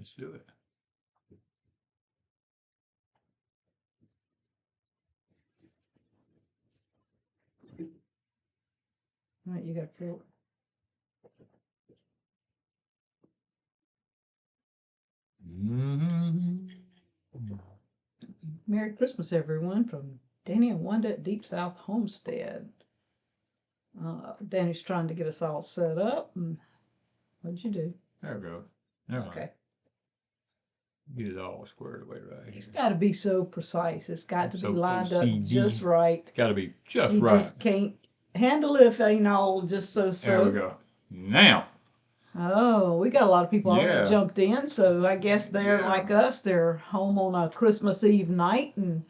Let's do it. All right, you got to. Merry Christmas, everyone, from Danny and Wanda at Deep South Homestead. Danny's trying to get us all set up. And what'd you do? There we go. Never mind. Okay. Get it all squared away right here. It's got to be so precise. It's got to be So lined up OCD. just right. It's got to be just He right. just can't handle it if it ain't all just so. There we go. Now. Oh, we got a lot of people already jumped in, so I guess they're like us. They're home on a Christmas Eve night, and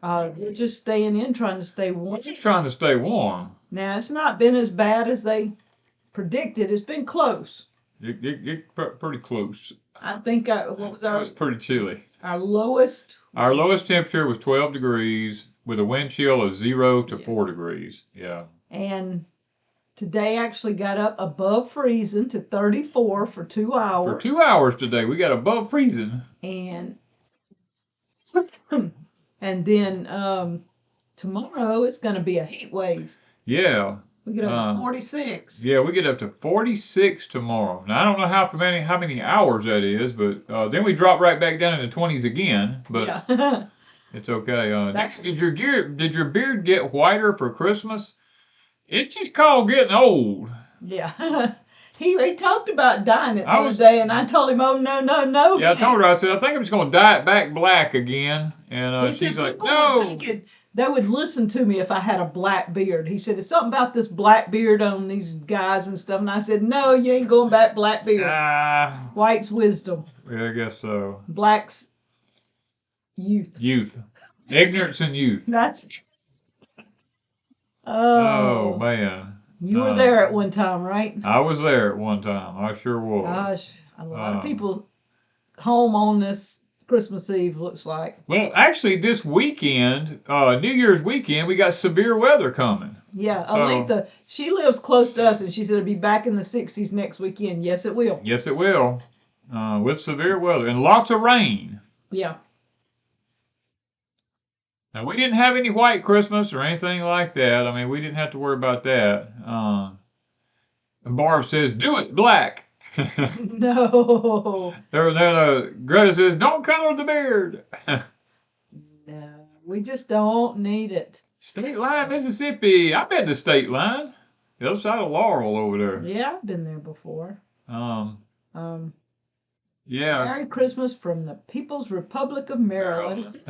we're just staying in, trying to stay warm. We're just trying to stay warm. Now, it's not been as bad as they predicted. It's been close. It pretty close. I think what was our? It was pretty chilly. Our lowest. Our lowest temperature was 12 degrees with a wind chill of 0 to 4 degrees. Yeah. And today actually got up above freezing to 34 for 2 hours. For 2 hours today, we got above freezing. And then tomorrow it's going to be a heat wave. Yeah. We get up to 46. Yeah, we get up to 46 tomorrow. Now I don't know how many hours that is, but then we drop right back down in the 20s again. But yeah. It's okay. Did your beard get whiter for Christmas? It's just called getting old. Yeah. He talked about dyeing it the other day, and I told him, oh, no. Yeah, I told her, I said, I think I'm just going to dye it back black again. And she's like, no. They would listen to me if I had a black beard. He said, it's something about this black beard on these guys and stuff. And I said, no, you ain't going back black beard. White's wisdom. Yeah, I guess so. Black's youth. Youth. Ignorance and youth. That's. Oh, man. You were there at one time, right? I was there at one time. I sure was. Gosh, a lot of people home on this Christmas Eve, looks like. Well, actually, this weekend, New Year's weekend, we got severe weather coming. Yeah, Aletha, she lives close to us, and she said it'll be back in the 60s next weekend. Yes, it will. Yes, it will. With severe weather and lots of rain. Yeah. Now, we didn't have any white Christmas or anything like that. I mean, we didn't have to worry about that. And Barb says, do it black. No. Greta says, don't color the beard. No, we just don't need it. State line, Mississippi. I've been to State Line. The other side of Laurel over there. Yeah, I've been there before. Yeah. Merry Christmas from the People's Republic of Maryland.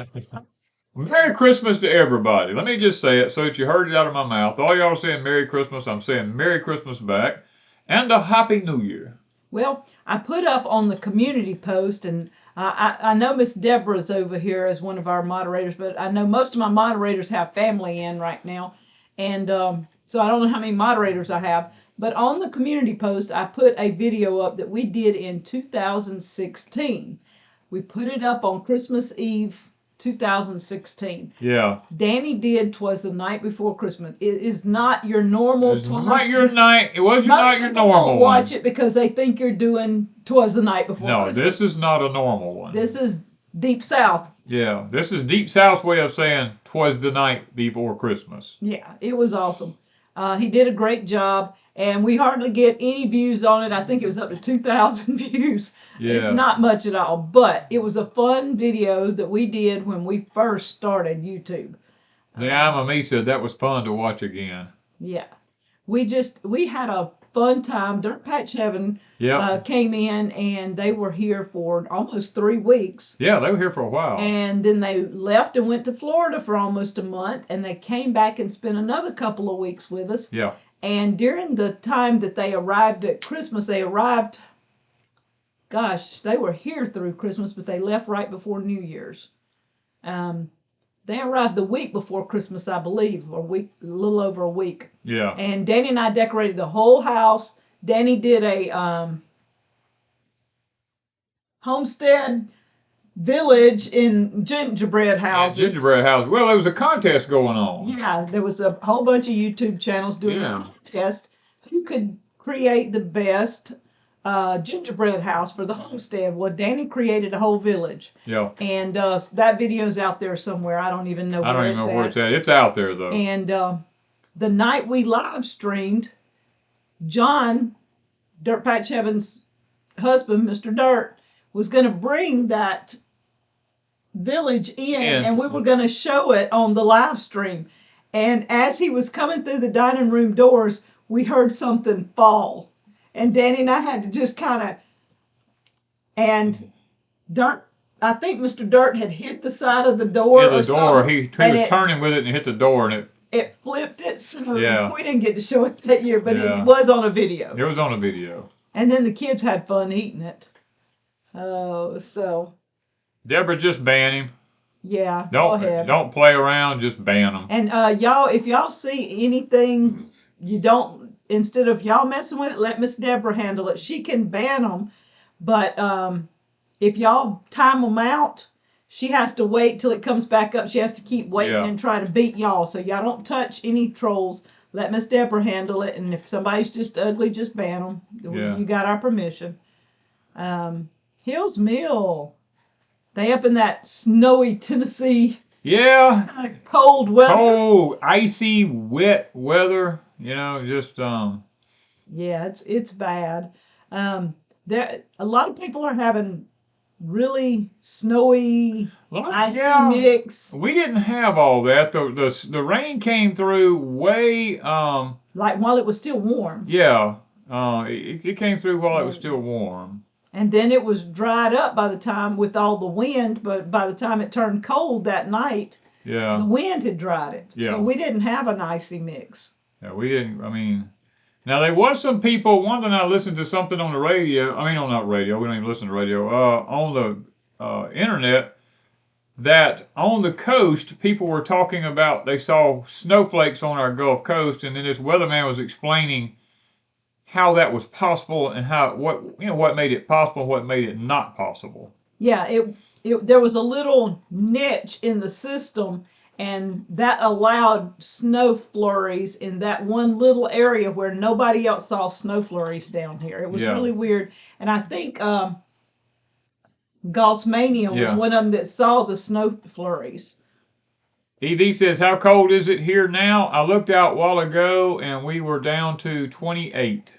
Merry Christmas to everybody. Let me just say it so that you heard it out of my mouth. All y'all are saying Merry Christmas. I'm saying Merry Christmas back. And a Happy New Year. Well, I put up on the community post, and I know Miss Deborah's over here as one of our moderators, but I know most of my moderators have family in right now. And so I don't know how many moderators I have. But on the community post, I put a video up that we did in 2016. We put it up on Christmas Eve 2016. Yeah. Danny did "'Twas the Night Before Christmas." It is not your normal. It was not your night. It was not your normal one. Watch it because they think you're doing "'Twas the Night Before Christmas." No, this is not a normal one. This is Deep South. Yeah, this is Deep South's way of saying "'Twas the night before Christmas." Yeah, it was awesome. He did a great job, and we hardly get any views on it. I think it was up to 2,000 views. Yeah. It's not much at all, but it was a fun video that we did when we first started YouTube. The I'm me said that was fun to watch again. Yeah. We had a fun time. Dirt Patch Heaven came in, and they were here for almost 3 weeks. Yeah, they were here for a while. And then they left and went to Florida for almost a month, and they came back and spent another couple of weeks with us. Yeah. And during the time that they arrived at Christmas, they were here through Christmas, but they left right before New Year's. They arrived the week before Christmas, I believe, a little over a week. Yeah. And Danny and I decorated the whole house. Danny did a Homestead village in gingerbread houses. Yeah, gingerbread houses. Well, there was a contest going on. Yeah, there was a whole bunch of YouTube channels doing a contest. Who could create the best gingerbread house for the homestead. Well, Danny created a whole village. Yeah. And that video's out there somewhere. I don't even know I don't where even it's know where at. it's at. It's out there though. And the night we live streamed, John, Dirt Patch Heaven's husband, Mr. Dirt, was going to bring that village in, and we were going to show it on the live stream. And as he was coming through the dining room doors, we heard something fall. And Danny and I had to just kind of, and Dirt, I think Mr. Dirt had hit the side of the door. Yeah, the door. Something, He was turning with it and hit the door, and it flipped it. So yeah. We didn't get to show it that year, but it was on a video. It was on a video. And then the kids had fun eating it. Oh, so. Deborah, just ban him. Yeah, go ahead. Don't play around, just ban them. And y'all, if y'all see anything you don't, instead of y'all messing with it, let Miss Deborah handle it. She can ban them, but if y'all time them out, she has to wait till it comes back up. She has to keep waiting and try to beat y'all. So y'all don't touch any trolls. Let Miss Deborah handle it. And if somebody's just ugly, just ban them. Yeah. You got our permission. Hills Mill. They up in that snowy Tennessee. Yeah. Cold weather. Cold, icy, wet weather. You know, just Yeah, it's bad. There a lot of people are having really snowy, icy mix. We didn't have all that. The rain came through way like while it was still warm. Yeah. It came through while it was still warm. And then it was dried up by the time with all the wind, but by the time it turned cold that night, the wind had dried it. Yeah. So we didn't have an icy mix. Yeah, we didn't. I mean, now there was some people. Wanda and I listened to something on the radio. I mean, not radio. We don't even listen to radio. On the internet, that on the coast, people were talking about they saw snowflakes on our Gulf Coast, and then this weatherman was explaining how that was possible and what made it possible and what made it not possible. Yeah, there was a little niche in the system, and that allowed snow flurries in that one little area where nobody else saw snow flurries down here. It was really weird. And I think Gaussmania was one of them that saw the snow flurries. EV says, how cold is it here now? I looked out a while ago and we were down to 28.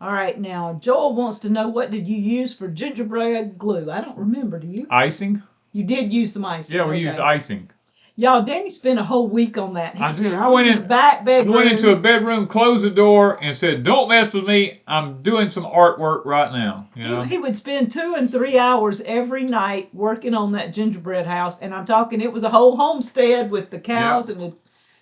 All right, now Joel wants to know, what did you use for gingerbread glue? I don't remember, do you? Icing. You did use some icing. Yeah, we used icing. Y'all, Danny spent a whole week on that. I went in the back bedroom. I went into a bedroom, closed the door, and said, "Don't mess with me. I'm doing some artwork right now." You know? He would spend 2 and 3 hours every night working on that gingerbread house, and I'm talking, it was a whole homestead with the cows and the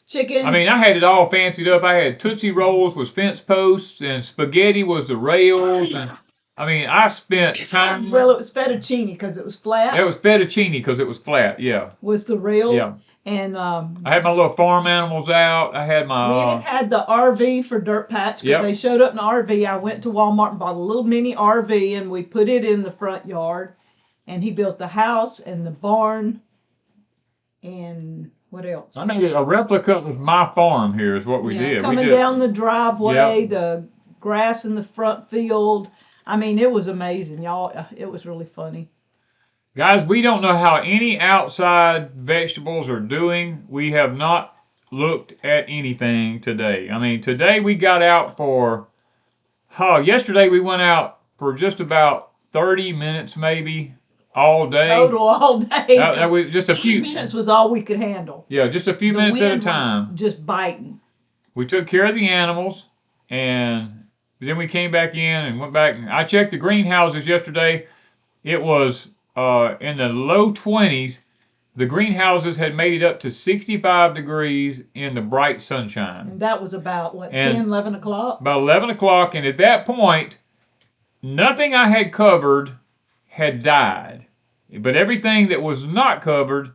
chickens. I mean, I had it all fancied up. I had Tootsie Rolls was fence posts, and spaghetti was the rails, and I mean, I spent time. Well, it was fettuccine because it was flat. It was fettuccine because it was flat. Yeah. Was the rails. Yeah. And I had my little farm animals out. I had my. We even had the RV for Dirt Patch because they showed up in the RV. I went to Walmart and bought a little mini RV, and we put it in the front yard. And he built the house and the barn. And what else? I made a replica of my farm here is what we did. Coming down the driveway, the grass in the front field. I mean, it was amazing, y'all. It was really funny. Guys, we don't know how any outside vegetables are doing. We have not looked at anything today. I mean, today we got out for, yesterday we went out for just about 30 minutes maybe, all day. Total all day. That was just a few minutes was all we could handle. Yeah, just a few minutes at a time. Just biting. We took care of the animals, and then we came back in and went back. And I checked the greenhouses yesterday. It was in the low 20s. The greenhouses had made it up to 65 degrees in the bright sunshine. And that was about, what, 10, 11 o'clock? About 11 o'clock. And at that point, nothing I had covered had died. But everything that was not covered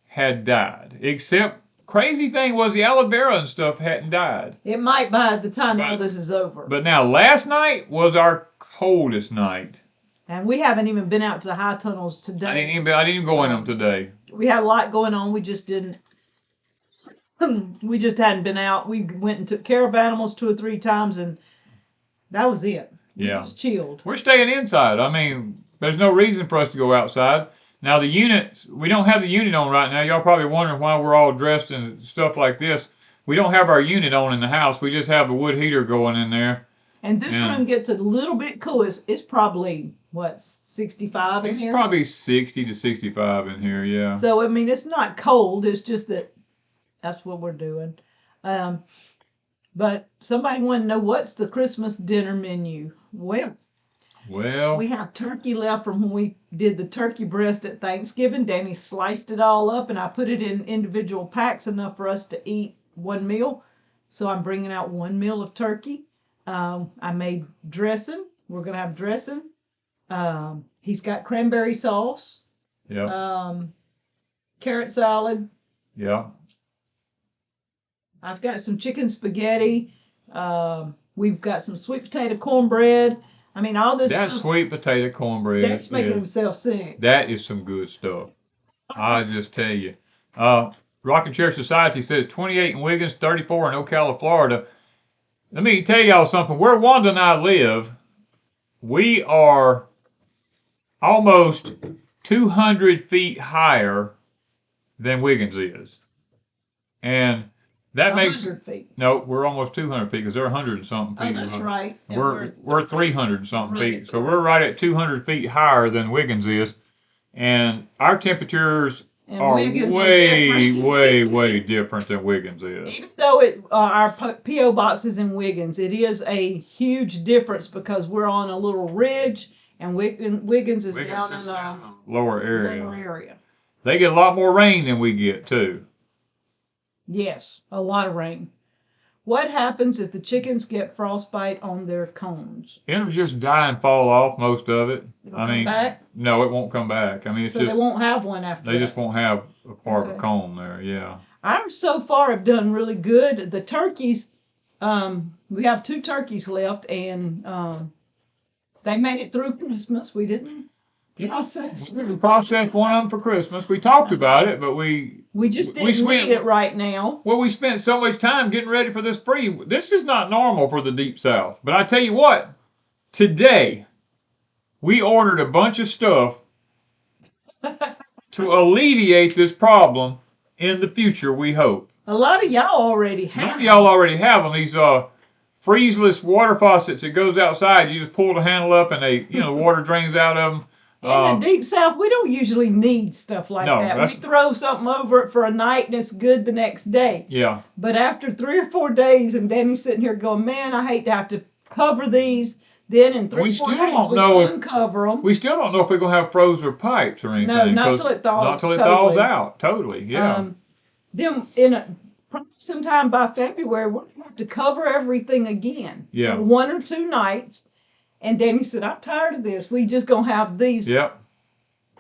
had died. Except, crazy thing was the aloe vera and stuff hadn't died. It might by the time all this is over. But now, last night was our coldest night. And we haven't even been out to the high tunnels today. I didn't even go in them today. We had a lot going on. We just didn't. We just hadn't been out. We went and took care of animals 2 or 3 times, and that was it. We Yeah. just chilled. We're staying inside. I mean, there's no reason for us to go outside. Now the unit, we don't have the unit on right now. Y'all probably wondering why we're all dressed in stuff like this. We don't have our unit on in the house. We just have the wood heater going in there. And this room gets a little bit cool. It's probably, what, 65 in It's here? probably 60 to 65 in here, yeah. So, I mean, it's not cold. It's just that that's what we're doing. But somebody wanted to know, what's the Christmas dinner menu? Well, we have turkey left from when we did the turkey breast at Thanksgiving. Danny sliced it all up and I put it in individual packs, enough for us to eat one meal. So I'm bringing out one meal of turkey. I made dressing. We're going to have dressing. He's got cranberry sauce. Yeah. Carrot salad. Yeah. I've got some chicken spaghetti. We've got some sweet potato cornbread. I mean, all this That stuff. sweet potato cornbread. That's making himself sick. That is some good stuff. I just tell you. Rocking Chair Society says 28 in Wiggins, 34 in Ocala, Florida. Let me tell y'all something. Where Wanda and I live, we are almost 200 feet higher than Wiggins is. And that makes 100 feet. No, we're almost 200 feet because they're 100 and something feet. Oh, that's right. And We're 300 and something right, feet. So we're right at 200 feet higher than Wiggins is. And our temperatures are Wiggins way different than Wiggins is. Even though our P.O. box is in Wiggins, it is a huge difference because we're on a little ridge and Wiggins is down in a lower area. lower area. They get a lot more rain than we get too. Yes, a lot of rain. What happens if the chickens get frostbite on their cones? It'll just die and fall off, most of it. It'll come back? No, it won't come back. I mean, it's So just they won't have one after they that. just won't have a part of a Okay. cone there. Yeah. Ours so far have done really good. The turkeys, we have 2 turkeys left, and they made it through Christmas. We didn't process. We processed one of them for Christmas. We talked about it, but we just we didn't spent- need it right now. Well, we spent so much time getting ready for this free. This is not normal for the Deep South. But I tell you what, today we ordered a bunch of stuff to alleviate this problem in the future, we hope. A lot of y'all already Some have. of y'all already have them. These freezeless water faucets that goes outside. You just pull the handle up and the water drains out of them. In the Deep South, we don't usually need stuff like that. We throw something over it for a night and it's good the next day. Yeah. But after 3 or 4 days, and Danny's sitting here going, man, I hate to have to cover these. Then in 3 or 4 days, we uncover them. We still don't know if we're going to have froze or pipes or anything. No, not till it thaws. Not till it thaws out. Totally, yeah. Then sometime by February, we're going to have to cover everything again. Yeah. For 1 or 2 nights. And Danny said, I'm tired of this. We just going to have these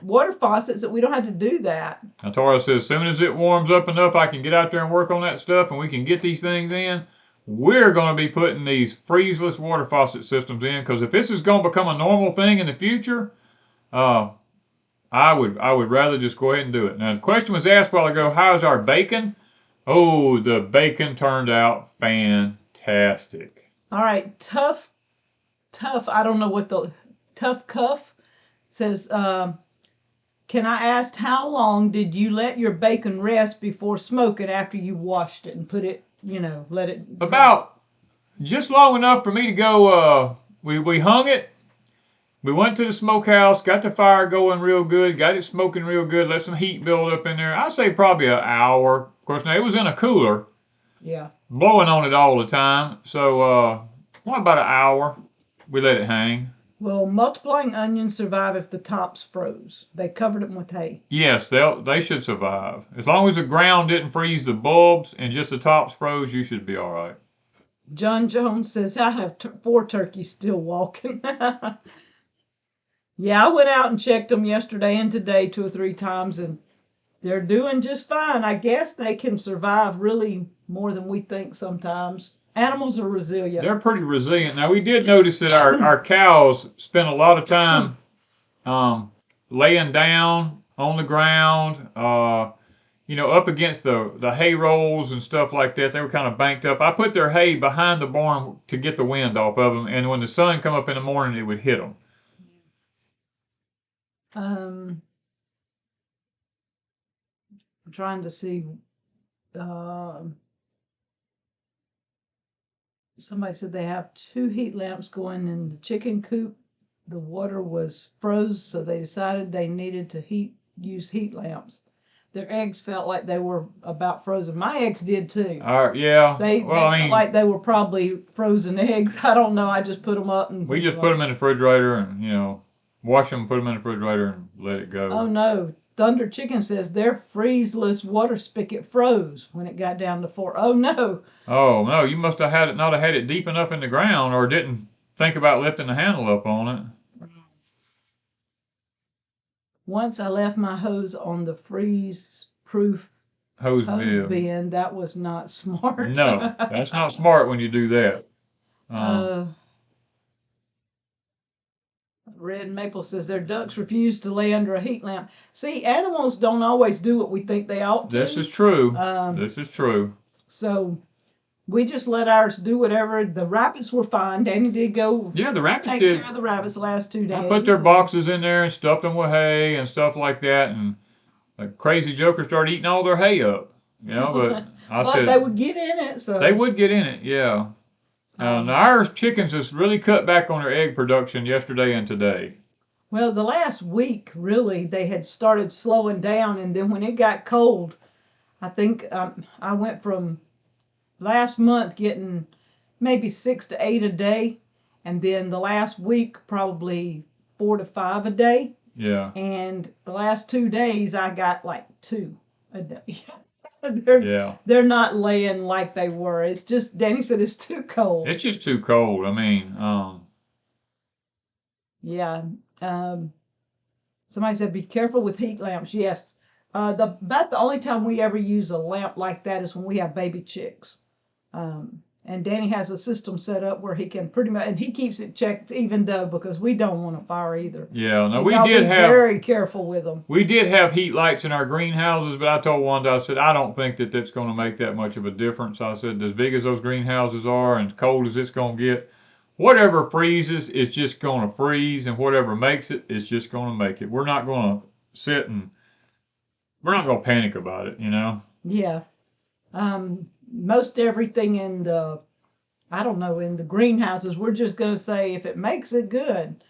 water faucets that we don't have to do that. And Tara says, as soon as it warms up enough, I can get out there and work on that stuff and we can get these things in. We're going to be putting these freezeless water faucet systems in, because if this is going to become a normal thing in the future, I would rather just go ahead and do it. Now, the question was asked a while ago, how's our bacon? Oh, the bacon turned out fantastic. All right, tough, I don't know what the tough cuff says. Can I ask, how long did you let your bacon rest before smoking after you washed it and put it, let it dry? About just long enough for me to go, we hung it. We went to the smokehouse, got the fire going real good, got it smoking real good, let some heat build up in there. I'd say probably an hour. Of course, now it was in a cooler. Yeah. Blowing on it all the time. So, about an hour, we let it hang. Will multiplying onions survive if the tops froze? They covered them with hay. Yes, they should survive. As long as the ground didn't freeze the bulbs and just the tops froze, you should be all right. John Jones says, I have 4 turkeys still walking. Yeah, I went out and checked them yesterday and today 2 or 3 times, and they're doing just fine. I guess they can survive really more than we think sometimes. Animals are resilient. They're pretty resilient. Now, we did notice that our cows spend a lot of time laying down on the ground. up against the hay rolls and stuff like that. They were kind of banked up. I put their hay behind the barn to get the wind off of them, and when the sun come up in the morning, it would hit them. I'm trying to see. Somebody said they have 2 heat lamps going in the chicken coop. The water was froze, so they decided they needed to use heat lamps. Their eggs felt like they were about frozen. My eggs did too. Yeah. They felt like they were probably frozen eggs. I don't know. I just put them up and we just put them in the refrigerator and wash them, put them in the refrigerator, and let it go. Oh no! Thunder Chicken says their freezeless water spigot froze when it got down to 4. Oh no! Oh no! You must have not had it deep enough in the ground, or didn't think about lifting the handle up on it. Once I left my hose on the freeze-proof hose bin. That was not smart. No, that's not smart when you do that. Red Maple says their ducks refuse to lay under a heat lamp. See, animals don't always do what we think they ought to. This is true. This is true. So we just let ours do whatever. The rabbits were fine. Danny did go the rabbits take care of the rabbits the last 2 days. I put their boxes in there and stuffed them with hay and stuff like that, and the crazy joker started eating all their hay up. But I said they would get in it. So they would get in it, yeah. Now our chickens has really cut back on their egg production yesterday and today. Well, the last week, really, they had started slowing down, and then when it got cold, I think I went from last month getting maybe 6 to 8 a day, and then the last week probably 4 to 5 a day. Yeah. And the last 2 days I got like 2 a day. They're not laying like they were. It's just Danny said it's too cold. It's just too cold. I mean, yeah. Somebody said be careful with heat lamps. Yes. About the only time we ever use a lamp like that is when we have baby chicks. And Danny has a system set up where he can pretty much, and he keeps it checked even though, because we don't want a fire either. Yeah, so we did have very careful with them. We did have heat lights in our greenhouses, but I told Wanda, I said, I don't think that that's going to make that much of a difference. I said, as big as those greenhouses are and cold as it's going to get, whatever freezes is just going to freeze, and whatever makes it is just going to make it. We're not going to sit and we're not going to panic about it, Yeah. Most everything in the, I don't know, in the greenhouses, we're just going to say if it makes it good.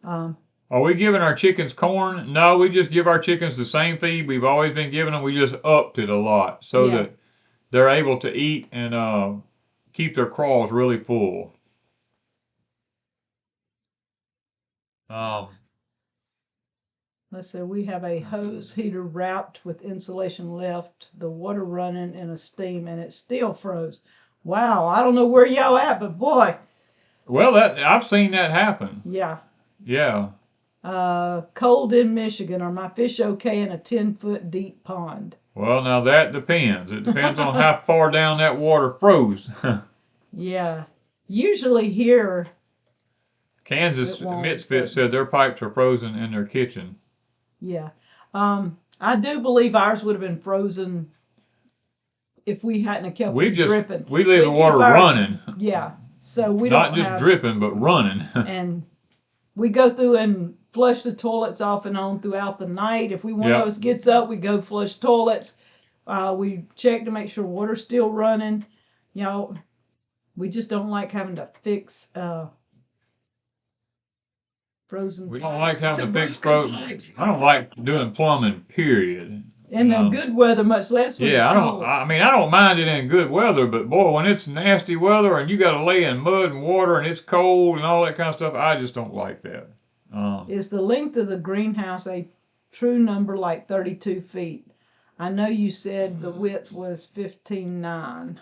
Are we giving our chickens corn? No, we just give our chickens the same feed we've always been giving them. We just upped it a lot so that they're able to eat and keep their craws really full. Let's say we have a hose heater wrapped with insulation left, the water running in a steam, and it still froze. Wow, I don't know where y'all at, but boy. Well, I've seen that happen. Yeah. Yeah. Cold in Michigan. Are my fish okay in a 10-foot deep pond? Well, now that depends. It depends on how far down that water froze. Yeah. Usually here. Kansas Misfit said their pipes are frozen in their kitchen. Yeah. I do believe ours would have been frozen if we hadn't kept it dripping. We leave the water running. Yeah. So we not just dripping, but running. And we go through and flush the toilets off and on throughout the night. If one of us gets up, we go flush toilets. We check to make sure water's still running. We just don't like having to fix frozen pipes. We don't like having to fix frozen pipes. I don't like doing plumbing, period. In good weather, much less when it's cold. I don't mind it in good weather, but boy, when it's nasty weather and you got to lay in mud and water and it's cold and all that kind of stuff, I just don't like that. Is the length of the greenhouse a true number like 32 feet? I know you said the width was 15.9.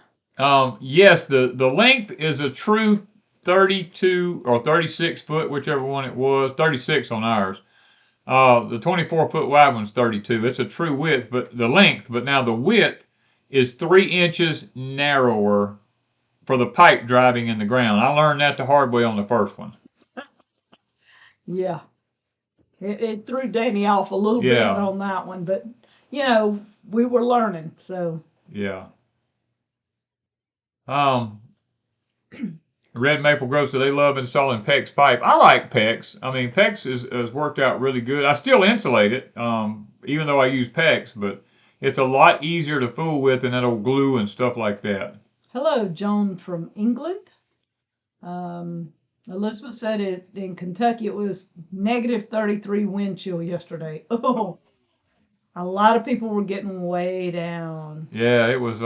Yes, the length is a true 32 or 36 foot, whichever one it was, 36 on ours. The 24-foot wide one's 32. It's a true width, but the length, but now the width is 3 inches narrower for the pipe driving in the ground. I learned that the hard way on the first one. Yeah. It threw Danny off a little bit on that one, but we were learning. So Yeah. Red Maple Grove, so they love installing PEX pipe. I like PEX. I mean, PEX has worked out really good. I still insulate it, even though I use PEX, but it's a lot easier to fool with than that old glue and stuff like that. hello, Joan from England. Elizabeth said it in Kentucky it was negative 33 wind chill yesterday. Oh, a lot of people were getting way down. Yeah, it was.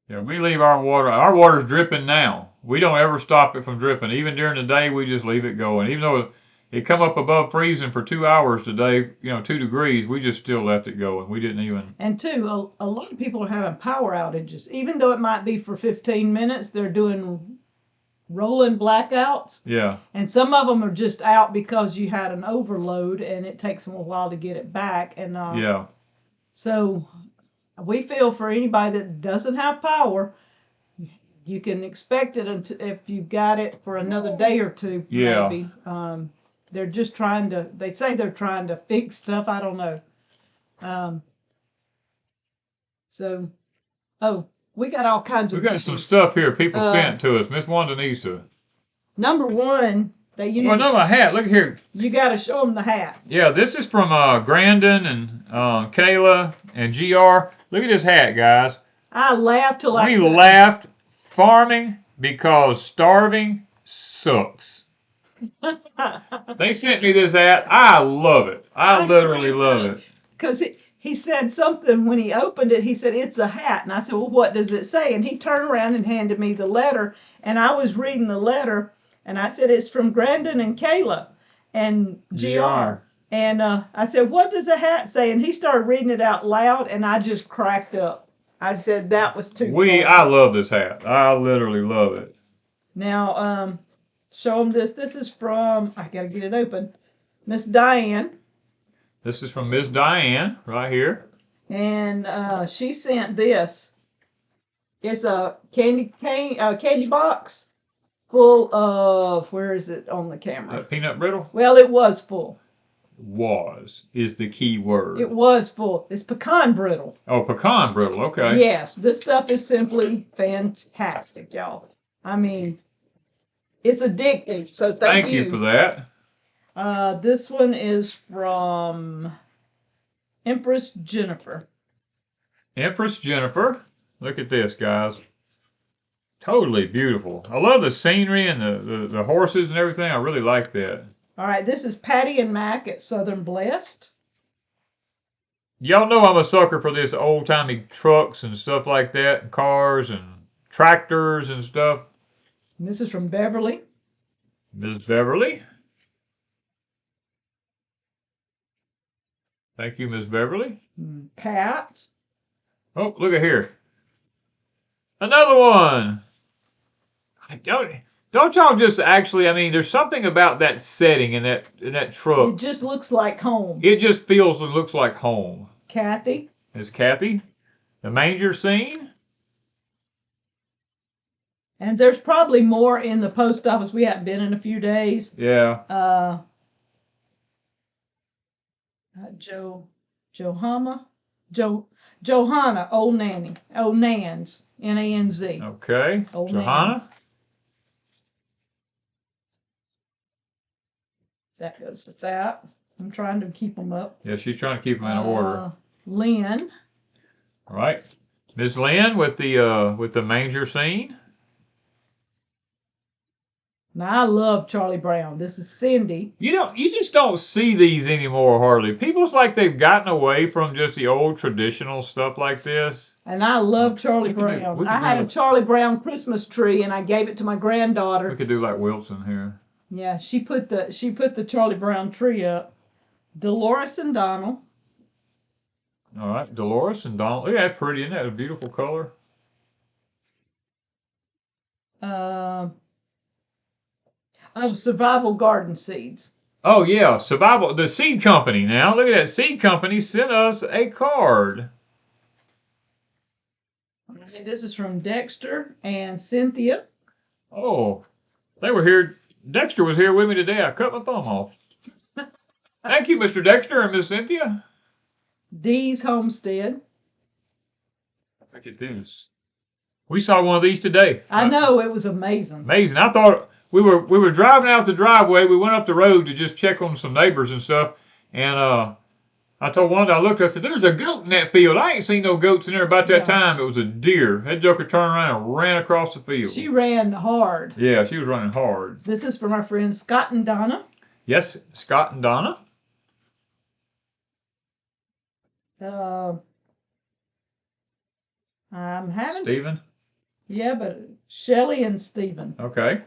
Yeah, we leave our water. Our water's dripping now. We don't ever stop it from dripping. Even during the day, we just leave it going. Even though it come up above freezing for 2 hours today, 2 degrees, we just still left it going. We didn't even. And two, a lot of people are having power outages. Even though it might be for 15 minutes, they're doing rolling blackouts. Yeah. And some of them are just out because you had an overload and it takes them a while to get it back. And Yeah. so we feel for anybody that doesn't have power, you can expect it until, if you've got it for another day or two, Yeah. maybe. They're just trying to, they say they're trying to fix stuff. I don't know. So, oh, we got all kinds of. We got some stuff here people Uh, sent to us. Miss Wanda needs to. Number one, that you Oh, need, no, my hat. Look here. you got to show them the hat. Yeah, this is from Grandin and Kayla and GR. Look at this hat, guys. I laughed till I We couldn't. laughed farming because starving sucks. They sent me this hat. I love it. I literally love it. Because he said something when he opened it. He said, it's a hat. And I said, well, what does it say? And he turned around and handed me the letter. And I was reading the letter. And I said, it's from Grandin and Kayla and GR. And I said, what does the hat say? And he started reading it out loud. And I just cracked up. I said, that was too funny. I love this hat. I literally love it. Now, show them this. This is from, I got to get it open, Miss Diane. This is from Miss Diane right here. And she sent this. It's a candy box full of, where is it on the camera? Peanut brittle? Well, it was full. Was is the key word. It was full. It's pecan brittle. Oh, pecan brittle. Okay. Yes, this stuff is simply fantastic, y'all. I mean, it's addictive. So thank Thank you for that. This one is from Empress Jennifer. Empress Jennifer. Look at this, guys. Totally beautiful. I love the scenery and the horses and everything. I really like that. All right, this is Patty and Mac at Southern Blessed. Y'all know I'm a sucker for this old-timey trucks and stuff like that, and cars and tractors and stuff. And this is from Beverly. Ms. Beverly. Thank you, Ms. Beverly. Pat. Oh, look at here. Another one. Don't y'all just actually, I mean, there's something about that setting in that truck. It just looks like home. It just feels and looks like home. Kathy. There's Kathy. The manger scene. And there's probably more in the post office. We haven't been in a few days. Yeah. Johanna, Old Nanny, Old Nans, Nanz. Okay. Old Johanna. Nans. That goes with that. I'm trying to keep them up. Yeah, she's trying to keep them in order. Lynn. All right. Miss Lynn with the manger scene. Now I love Charlie Brown. This is Cindy. You just don't see these anymore hardly. People's like they've gotten away from just the old traditional stuff like this. And I love Charlie We could do- Brown. we could I do had a like- Charlie Brown Christmas tree and I gave it to my granddaughter. We could do like Wilson here. Yeah, she put the Charlie Brown tree up. Dolores and Donald. All right, Dolores and Donald. Look at that pretty, isn't that a beautiful color? Survival Garden Seeds. Oh yeah, Survival, the seed company now. Look at that, seed company sent us a card. And this is from Dexter and Cynthia. Oh, they were here. Dexter was here with me today. I cut my thumb off. Thank you, Mr. Dexter and Miss Cynthia. Dee's Homestead. Look at this. We saw one of these today. I know, it was amazing. Amazing. I thought we were driving out the driveway. We went up the road to just check on some neighbors and stuff. And I told Wanda, I looked, I said, there's a goat in that field. I ain't seen no goats in there about that time. It was a deer. That joker turned around and ran across the field. She ran hard. Yeah, she was running hard. This is from our friends Scott and Donna. Yes, Scott and Donna. I'm having... Stephen. Yeah, but Shelley and Stephen. Okay.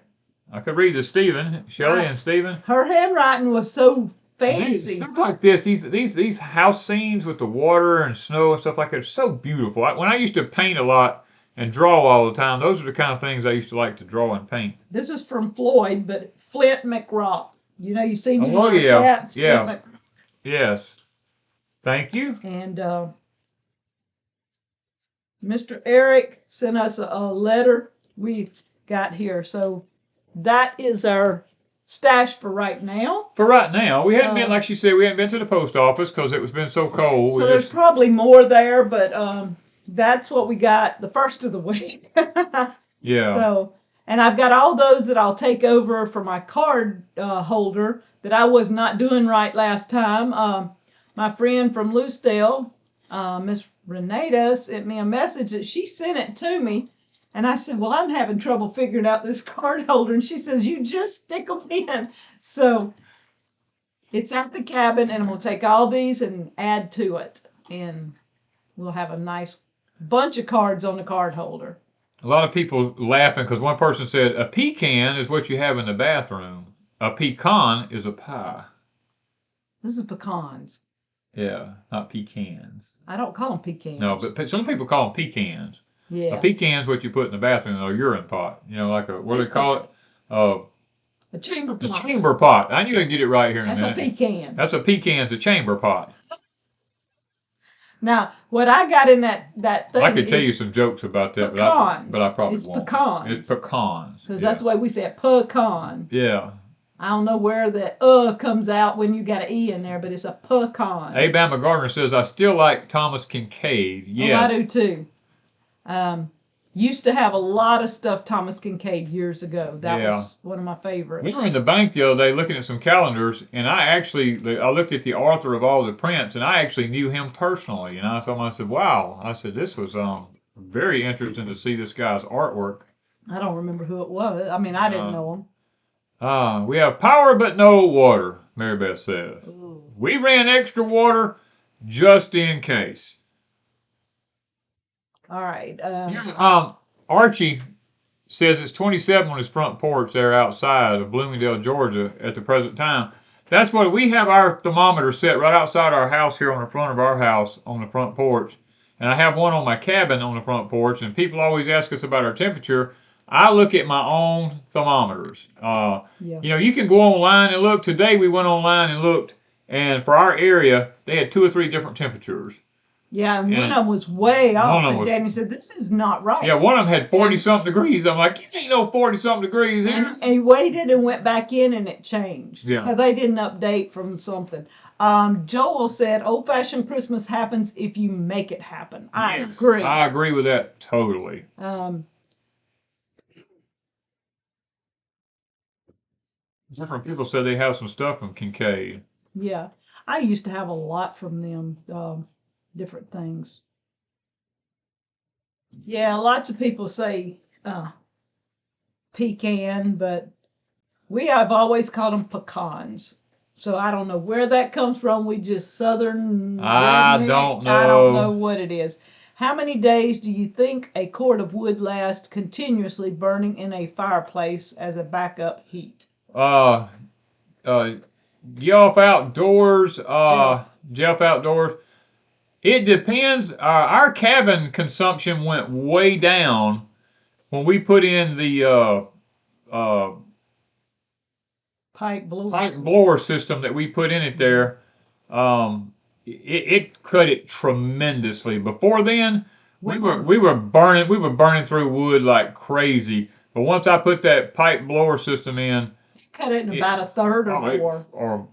I could read the Stephen. Shelley and Stephen. Her handwriting was so fancy. Stuff like this, these house scenes with the water and snow and stuff like that, are so beautiful. When I used to paint a lot and draw all the time, those are the kind of things I used to like to draw and paint. This is from Floyd, but Flint McRock. You know, you seen him Oh, in yeah. our chats. Yeah. Yes. Thank you. And Mr. Eric sent us a letter we got here. So that is our stash for right now. For right now, we hadn't been, like she said, we hadn't been to the post office because it was been so cold. So there's probably more there, but that's what we got the first of the week. Yeah. So, and I've got all those that I'll take over for my card holder that I was not doing right last time. My friend from Loosedale, Miss Renata, sent me a message that she sent it to me. And I said, well, I'm having trouble figuring out this card holder. And she says, you just stick them in. So it's at the cabin, and we'll take all these and add to it. And we'll have a nice bunch of cards on the card holder. A lot of people laughing because one person said, a pecan is what you have in the bathroom. A pecan is a pie. This is pecans. Yeah, not pecans. I don't call them pecans. No, but some people call them pecans. Yeah. A pecan's what you put in the bathroom, or urine pot. You know, like what do they call it? A chamber pot. A chamber pot. I knew I'd get it right here in That's a minute. a pecan. That's a pecan's a chamber pot. Now, what I got in that thing I could tell you some jokes about that, but I probably it's won't. Pecans. It's pecans. Because that's the way we say it, pecan. Yeah. I don't know where the comes out when you got an E in there, but it's a pecan. Abama Gardner says, I still like Thomas Kincaid. Yes. Oh, I do too. Used to have a lot of stuff Thomas Kincaid years ago. That was one of my favorites. We were in the bank the other day looking at some calendars, and I looked at the author of all the prints, and I actually knew him personally. And I told him, I said, wow. I said, this was very interesting to see this guy's artwork. I don't remember who it was. I mean, I didn't know him. We have power but no water, Mary Beth says. Ooh. We ran extra water just in case. All right. Archie says it's 27 on his front porch there outside of Bloomingdale, Georgia at the present time. That's what we have our thermometer set right outside our house here on the front of our house on the front porch. And I have one on my cabin on the front porch, and people always ask us about our temperature. I look at my own thermometers. You know, you can go online and look. Today we went online and looked, and for our area, they had 2 or 3 different temperatures. Yeah, and one of them was way off. And Danny said, this is not right. Yeah, one of them had 40-something degrees. I'm like, you ain't no 40-something degrees here. And he waited and went back in, and it changed. Yeah. So they didn't update from something. Joel said, old-fashioned Christmas happens if you make it happen. I agree. I agree with that totally. Different people said they have some stuff from Kincaid. Yeah. I used to have a lot from them, different things. Yeah, lots of people say pecan, but I've always called them pecans. So I don't know where that comes from. We just Southern. I don't know. I don't know what it is. How many days do you think a cord of wood lasts continuously burning in a fireplace as a backup heat? Jeff Outdoors. Jeff Outdoors. It depends. Our cabin consumption went way down when we put in the pipe blower system that we put in it there. It cut it tremendously. Before then, we were burning through wood like crazy. But once I put that pipe blower system in, cut it in about a third or more.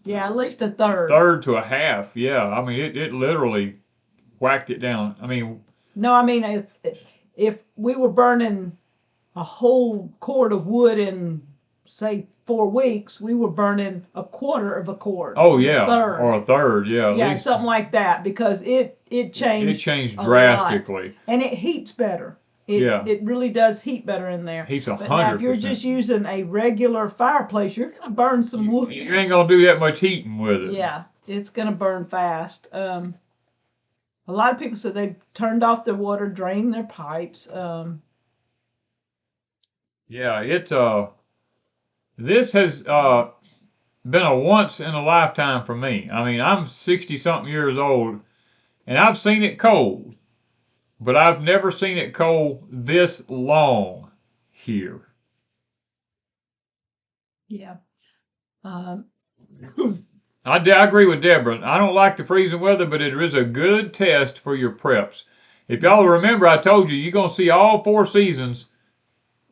Yeah, at least a third. Third to a half. Yeah, I mean it literally whacked it down. I mean, No, I mean if we were burning a whole cord of wood in say 4 weeks, we were burning a quarter of a cord. oh or yeah, a third. or a third. Yeah, at Yeah, least something like that because it it changed. changed a lot. drastically. And it heats better. Yeah. It really does heat better in there. Heats But now if you're 100%. just using a regular fireplace, you're gonna burn some wood. You ain't gonna do that much heating with it. Yeah, it's gonna burn fast. A lot of people said they turned off their water, drained their pipes. Yeah, this has been a once in a lifetime for me. I mean, I'm 60 something years old and I've seen it cold, but I've never seen it cold this long here. Yeah. I agree with Deborah. I don't like the freezing weather, but it is a good test for your preps. If y'all remember, I told you, you're going to see all 4 seasons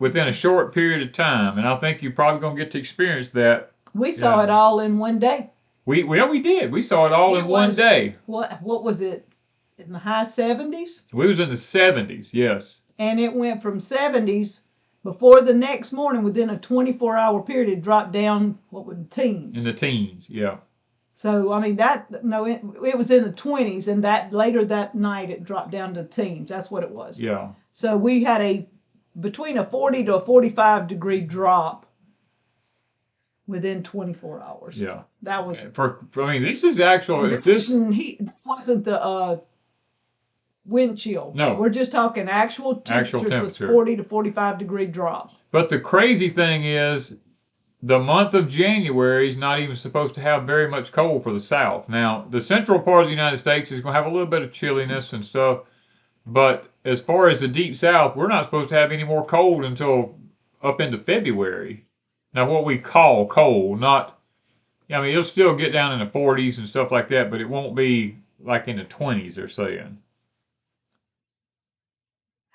within a short period of time, and I think you're probably going to get to experience that. We saw it all in one day. We did. We saw it all in one day. What was it? In the high 70s? We was in the 70s, yes. And it went from 70s before the next morning, within a 24-hour period, it dropped down, what would teens? In the teens, yeah. So, I mean, it was in the 20s, and that later that night it dropped down to teens. That's what it was. Yeah. So we had between a 40 to a 45 degree drop within 24 hours. Yeah. That was. I mean, this is actual. This wasn't the wind chill. No. We're just talking actual temperatures was 40 to 45 degree drop. But the crazy thing is, the month of January is not even supposed to have very much cold for the South. Now, the central part of the United States is going to have a little bit of chilliness and stuff. But as far as the deep South, we're not supposed to have any more cold until up into February. Now, what we call cold, I mean, it'll still get down in the 40s and stuff like that, but it won't be like in the 20s, they're saying.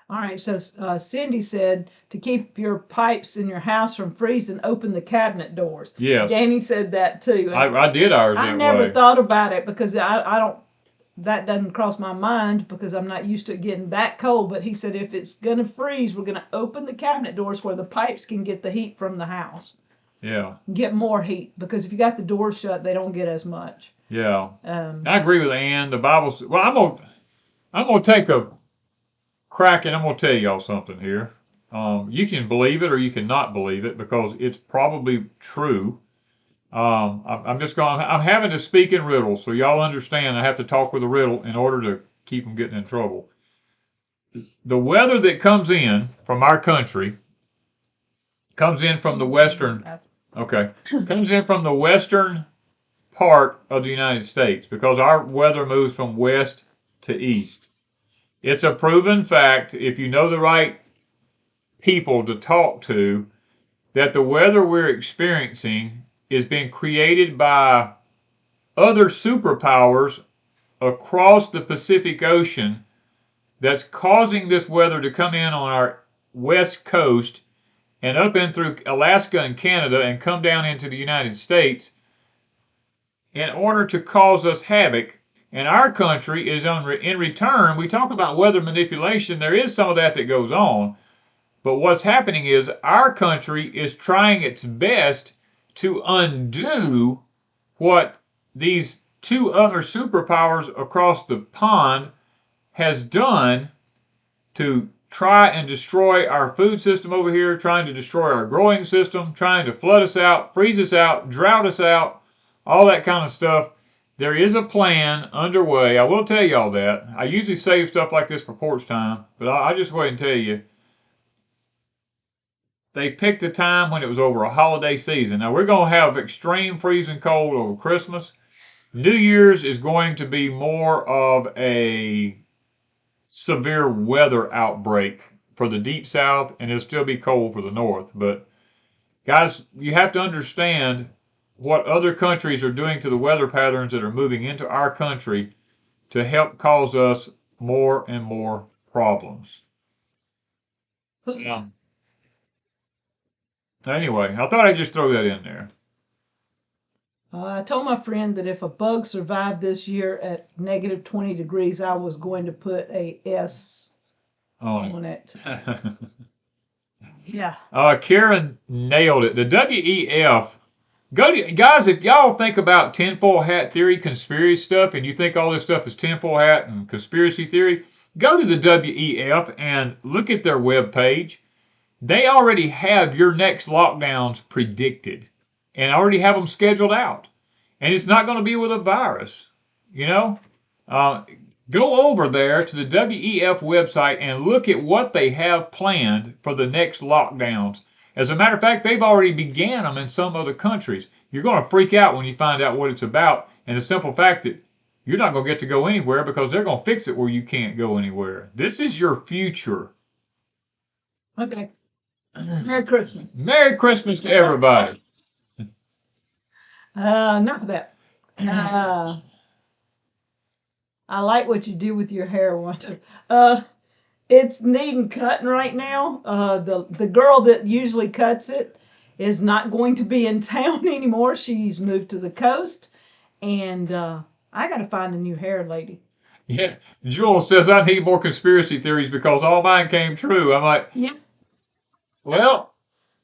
All right, so Cindy said to keep your pipes in your house from freezing, open the cabinet doors. Yes. Danny said that too. I did ours that way. I never thought about it because I don't, that doesn't cross my mind because I'm not used to it getting that cold. But he said if it's going to freeze, we're going to open the cabinet doors where the pipes can get the heat from the house. Yeah. Get more heat because if you got the doors shut, they don't get as much. Yeah. I agree with Ann. The Bible. Well, I'm gonna take a crack and I'm gonna tell y'all something here. You can believe it or you can not believe it because it's probably true. I'm having to speak in riddles so y'all understand I have to talk with a riddle in order to keep from getting in trouble. The weather that comes in from our country comes in from the western part of the United States because our weather moves from west to east. It's a proven fact, if you know the right people to talk to, that the weather we're experiencing is being created by other superpowers across the Pacific Ocean that's causing this weather to come in on our west coast and up in through Alaska and Canada and come down into the United States in order to cause us havoc. And our country is in return, we talk about weather manipulation, there is some of that goes on, but what's happening is our country is trying its best to undo what these 2 other superpowers across the pond has done to try and destroy our food system over here, trying to destroy our growing system, trying to flood us out, freeze us out, drought us out, all that kind of stuff. There is a plan underway. I will tell y'all that. I usually save stuff like this for porch time, but I'll just wait and tell you. They picked a time when it was over a holiday season. Now, we're going to have extreme freezing cold over Christmas. New Year's is going to be more of a severe weather outbreak for the deep south, and it'll still be cold for the north. But, guys, you have to understand what other countries are doing to the weather patterns that are moving into our country to help cause us more and more problems. Yeah. Anyway, I thought I'd just throw that in there. I told my friend that if a bug survived this year at negative 20 degrees, I was going to put a S on it. Yeah. Karen nailed it. The WEF. Guys, if y'all think about tinfoil hat theory, conspiracy stuff, and you think all this stuff is tinfoil hat and conspiracy theory, go to the WEF and look at their web page. They already have your next lockdowns predicted and already have them scheduled out. And it's not going to be with a virus, you know? Go over there to the WEF website and look at what they have planned for the next lockdowns. As a matter of fact, they've already began them in some other countries. You're going to freak out when you find out what it's about, and the simple fact that you're not going to get to go anywhere because they're going to fix it where you can't go anywhere. This is your future. Okay. Merry Christmas. Merry Christmas to everybody. Enough of that. I like what you do with your hair, Wanda. It's needing cutting right now. The girl that usually cuts it is not going to be in town anymore. She's moved to the coast, and I got to find a new hair lady. Yeah, Jewel says I need more conspiracy theories because all mine came true. I'm like, yeah. Well,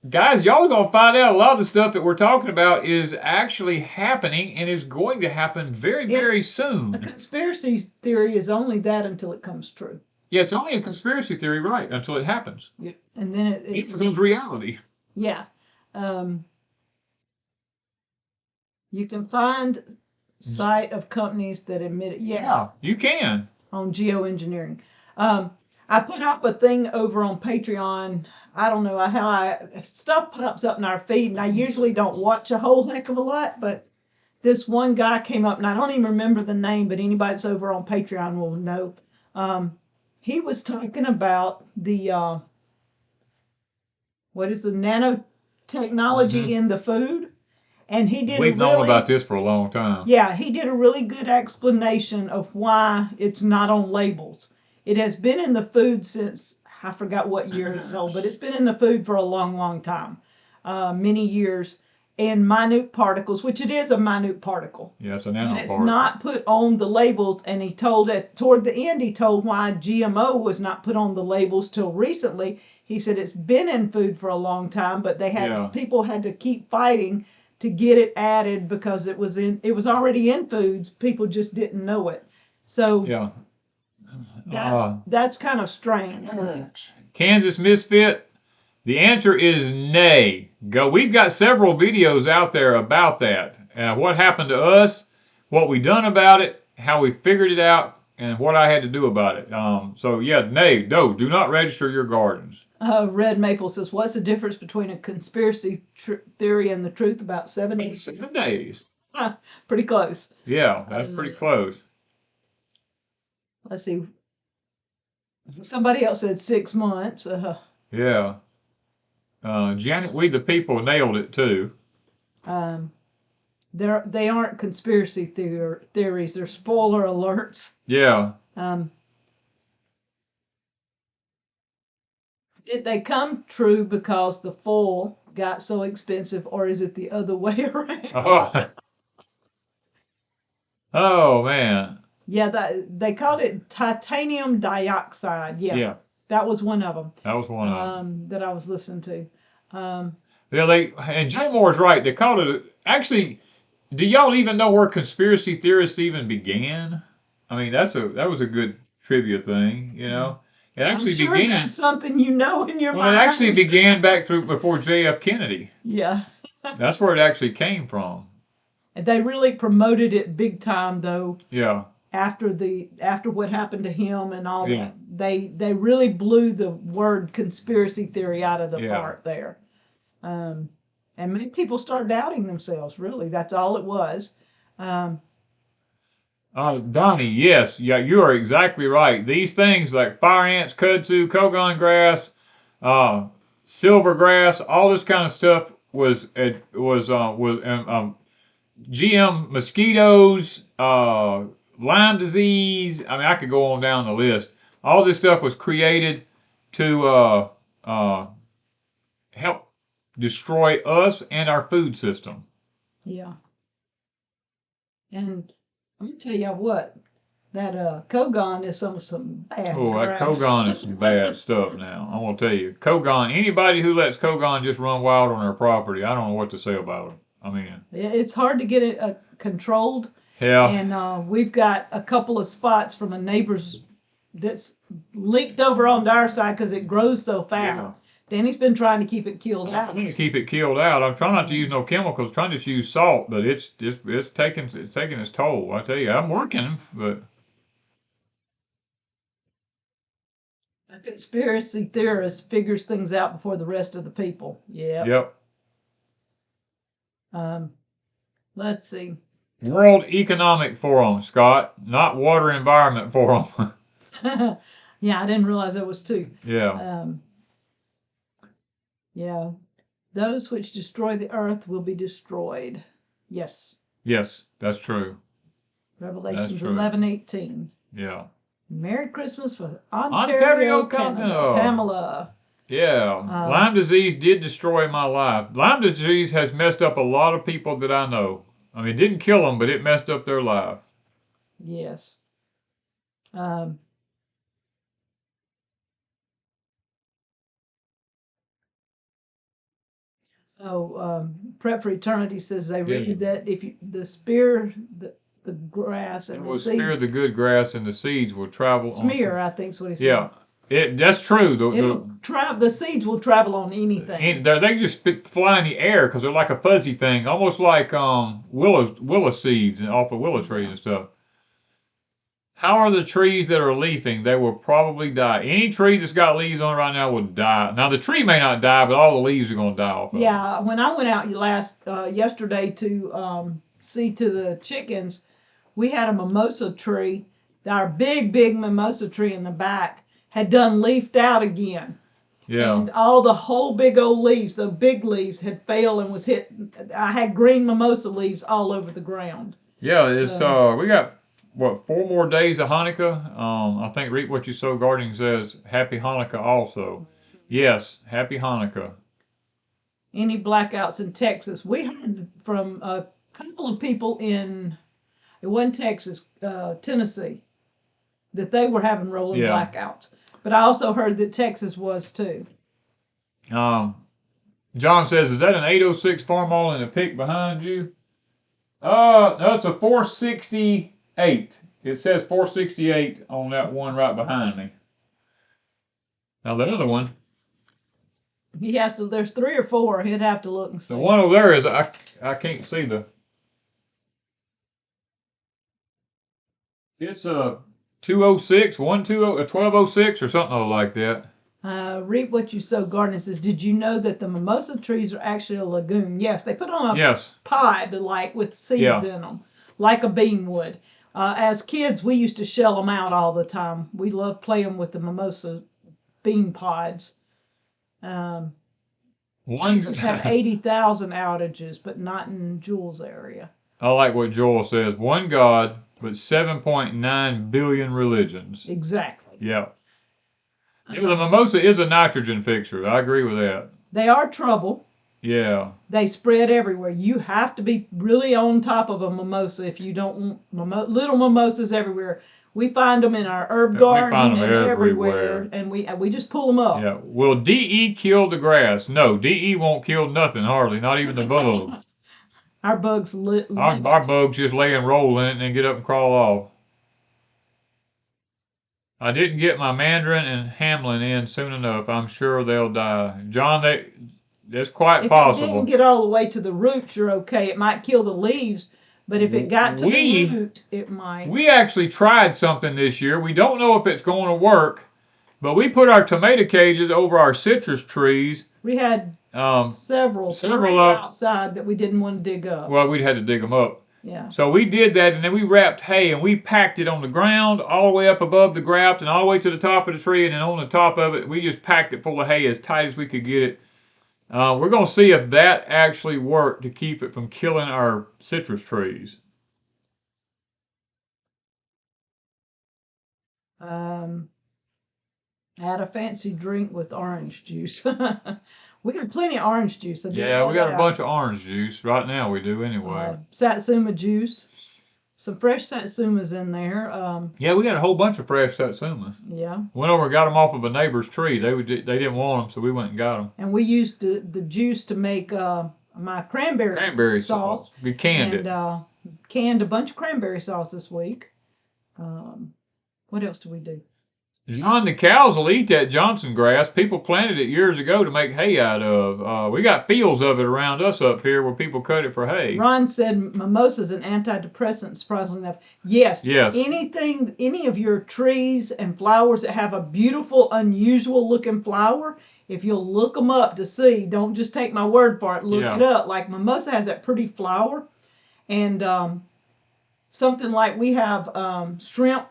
guys, y'all are going to find out a lot of the stuff that we're talking about is actually happening and is going to happen very, very soon. A conspiracy theory is only that until it comes true. Yeah, it's only a conspiracy theory, right, until it happens. Yeah. And then it becomes reality. Yeah. You can find site of companies that admit it. Yeah, you can. On geoengineering. I put up a thing over on Patreon. I don't know how stuff pops up in our feed, and I usually don't watch a whole heck of a lot, but this one guy came up, and I don't even remember the name, but anybody that's over on Patreon will know. He was talking about the, what is the nanotechnology in the food, and he did We've known about this for a long time. Yeah, he did a really good explanation of why it's not on labels. It has been in the food since, I forgot what year it told, but it's been in the food for a long, long time, many years, and minute particles, which it is a minute particle. Yeah, it's a nanoparticle. And it's not put on the labels, and he told that toward the end, he told why GMO was not put on the labels till recently. He said it's been in food for a long time, but they had people had to keep fighting to get it added because it was already in foods. People just didn't know it. So yeah. That's kind of strange. Kansas Misfit, the answer is nay. We've got several videos out there about that. What happened to us, what we done about it, how we figured it out, and what I had to do about it. So yeah, nay, no, do not register your gardens. Red Maple says, what's the difference between a conspiracy theory and the truth about 7 days? 7 days. Pretty close. Yeah, that's pretty close. Let's see. Somebody else said 6 months. Yeah. Janet We the People nailed it too. They aren't conspiracy theories. They're spoiler alerts. Yeah. Did they come true because the foil got so expensive, or is it the other way around? Oh man. Yeah, they called it titanium dioxide. Yeah. That was one of them. That was one of them. That I was listening to. Yeah, and Jay Moore's right. They called it, actually, do y'all even know where conspiracy theorists even began? I mean, that was a good trivia thing, you know? It actually began. That's something you know in your mind. Well, it actually began back before J.F. Kennedy. Yeah. That's where it actually came from. They really promoted it big time, though. Yeah. After what happened to him and all that, they really blew the word conspiracy theory out of the park there, and many people started doubting themselves. Really, that's all it was. Donnie, yes, yeah, you are exactly right. These things like fire ants, kudzu, kogon grass, silvergrass, all this kind of stuff was GM mosquitoes, Lyme disease. I mean, I could go on down the list. All this stuff was created to help destroy us and our food system. Yeah. And I'm gonna tell you what, that Kogon is some bad Oh, that grass. Kogon is some bad stuff now. I'm gonna tell you, Kogon. Anybody who lets Kogon just run wild on their property, I don't know what to say about them. I mean, It's hard to get it controlled, yeah, and we've got a couple of spots from a neighbor's that's leaked over onto our side because it grows so fast. yeah. Danny's been trying to keep it killed I'm out. trying to keep it killed out. I'm trying not to use no chemicals. Trying to just use salt, but it's taking its toll. I tell you, I'm working, but A conspiracy theorist figures things out before the rest of the people. Yeah. yep. Let's see. World Economic Forum, Scott, not Water Environment Forum. Yeah, I didn't realize there was two. Yeah, Yeah. Those which destroy the earth will be destroyed. Yes. yes, that's true. Revelations true. 11:18. Yeah. Merry Christmas for Ontario, Ontario, Canada. Canada. Pamela. Yeah, Lyme disease did destroy my life. Lyme disease has messed up a lot of people that I know. I mean, it didn't kill them, but it messed up their life. Yes. Um, Prep for Eternity says they read that if you the grass It and will the spear seeds the good grass and the seeds will travel smear, on. I think's what he said. Yeah, that's true. The seeds will travel on anything. They just fly in the air because they're like a fuzzy thing, almost like willow seeds off of willow trees and stuff. How are the trees that are leafing? They will probably die. Any tree that's got leaves on it right now will die. Now the tree may not die, but all the leaves are going to die off of it. Yeah, when I went out yesterday to see to the chickens, we had a mimosa tree. Our big mimosa tree in the back had done leafed out again. Yeah. And all the whole big old leaves, the big leaves had failed and was hit. I had green mimosa leaves all over the ground. Yeah, it's we got what 4 more days of Hanukkah. I think Reap What You Sow Gardening says Happy Hanukkah also. Yes, Happy Hanukkah. Any blackouts in Texas? We heard from a couple of people it wasn't Texas, Tennessee, that they were having rolling blackouts. But I also heard that Texas was too. John says, is that an 806 Farmall in the pic behind you? No, it's a 468. It says 468 on that one right behind me. Now the other one. He has to. There's 3 or 4. He'd have to look and see. The one over there is I can't see the. It's a 206, 1206 or something like that. Reap What You Sow Gardening says, did you know that the mimosa trees are actually a legume? Yes, they put on a pod like with seeds in them, like a bean would. As kids, we used to shell them out all the time. We loved playing with the mimosa bean pods. Texas had 80,000 outages, but not in Jules' area. I like what Joel says. One God, but 7.9 billion religions. Exactly. Yeah. The mimosa is a nitrogen fixer. I agree with that. They are trouble. Yeah. They spread everywhere. You have to be really on top of a mimosa if you don't want little mimosas everywhere. We find them in our herb garden and everywhere, and we just pull them up. Yeah. Will DE kill the grass? No, DE won't kill nothing hardly, not even the bugs. Our bugs our bugs just lay and roll in it and then get up and crawl off. I didn't get my mandarin and Hamlin in soon enough. I'm sure they'll die. John, that's quite possible. If it didn't get all the way to the roots, you're okay. It might kill the leaves, but if it got to the root, it might. We actually tried something this year. We don't know if it's going to work, but we put our tomato cages over our citrus trees. We had several outside that we didn't want to dig up. Well, we'd had to dig them up. Yeah. So we did that, and then we wrapped hay, and we packed it on the ground all the way up above the graft and all the way to the top of the tree, and then on the top of it, we just packed it full of hay as tight as we could get it. We're going to see if that actually worked to keep it from killing our citrus trees. Add a fancy drink with orange juice. We got plenty of orange juice. Yeah, we got a bunch of orange juice. Right now we do anyway. Satsuma juice. some fresh satsumas in there. Yeah, we got a whole bunch of fresh satsumas. Yeah. Went over and got them off of a neighbor's tree. They didn't want them, so we went and got them. And we used the juice to make my cranberry sauce. We canned and, it. Canned a bunch of cranberry sauce this week. What else do we do? John, the cows will eat that Johnson grass. People planted it years ago to make hay out of. We got fields of it around us up here where people cut it for hay. Ron said mimosa's an antidepressant, surprisingly enough. Yes. Yes. Any of your trees and flowers that have a beautiful, unusual looking flower, if you'll look them up to see, don't just take my word for it, look it up. Like mimosa has that pretty flower. And something like we have shrimp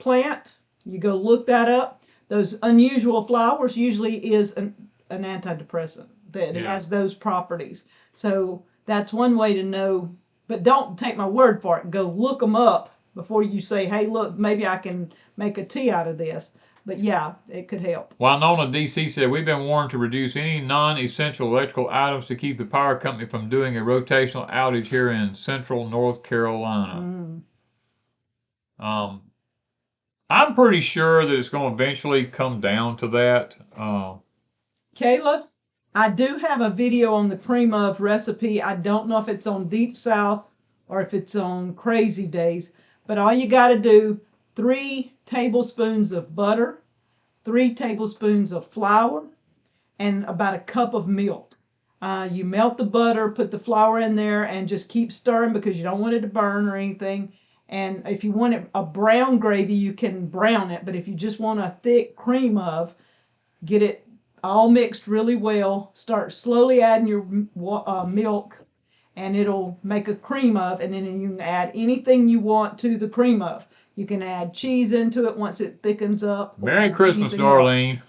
plant. You go look that up. Those unusual flowers usually is an antidepressant that has those properties. So that's one way to know. But don't take my word for it. Go look them up before you say, hey, look, maybe I can make a tea out of this. But yeah, it could help. Winona DC said, we've been warned to reduce any non-essential electrical items to keep the power company from doing a rotational outage here in central North Carolina. I'm pretty sure that it's going to eventually come down to that. Kayla, I do have a video on the cream of recipe. I don't know if it's on Deep South or if it's on Crazy Days, but all you got to do, 3 tablespoons of butter, 3 tablespoons of flour, and about a cup of milk. You melt the butter, put the flour in there, and just keep stirring because you don't want it to burn or anything. And if you want it a brown gravy, you can brown it. But if you just want a thick cream of, get it all mixed really well. Start slowly adding your milk, and it'll make a cream of. And then you can add anything you want to the cream of. You can add cheese into it once it thickens up. Merry Christmas, Darlene.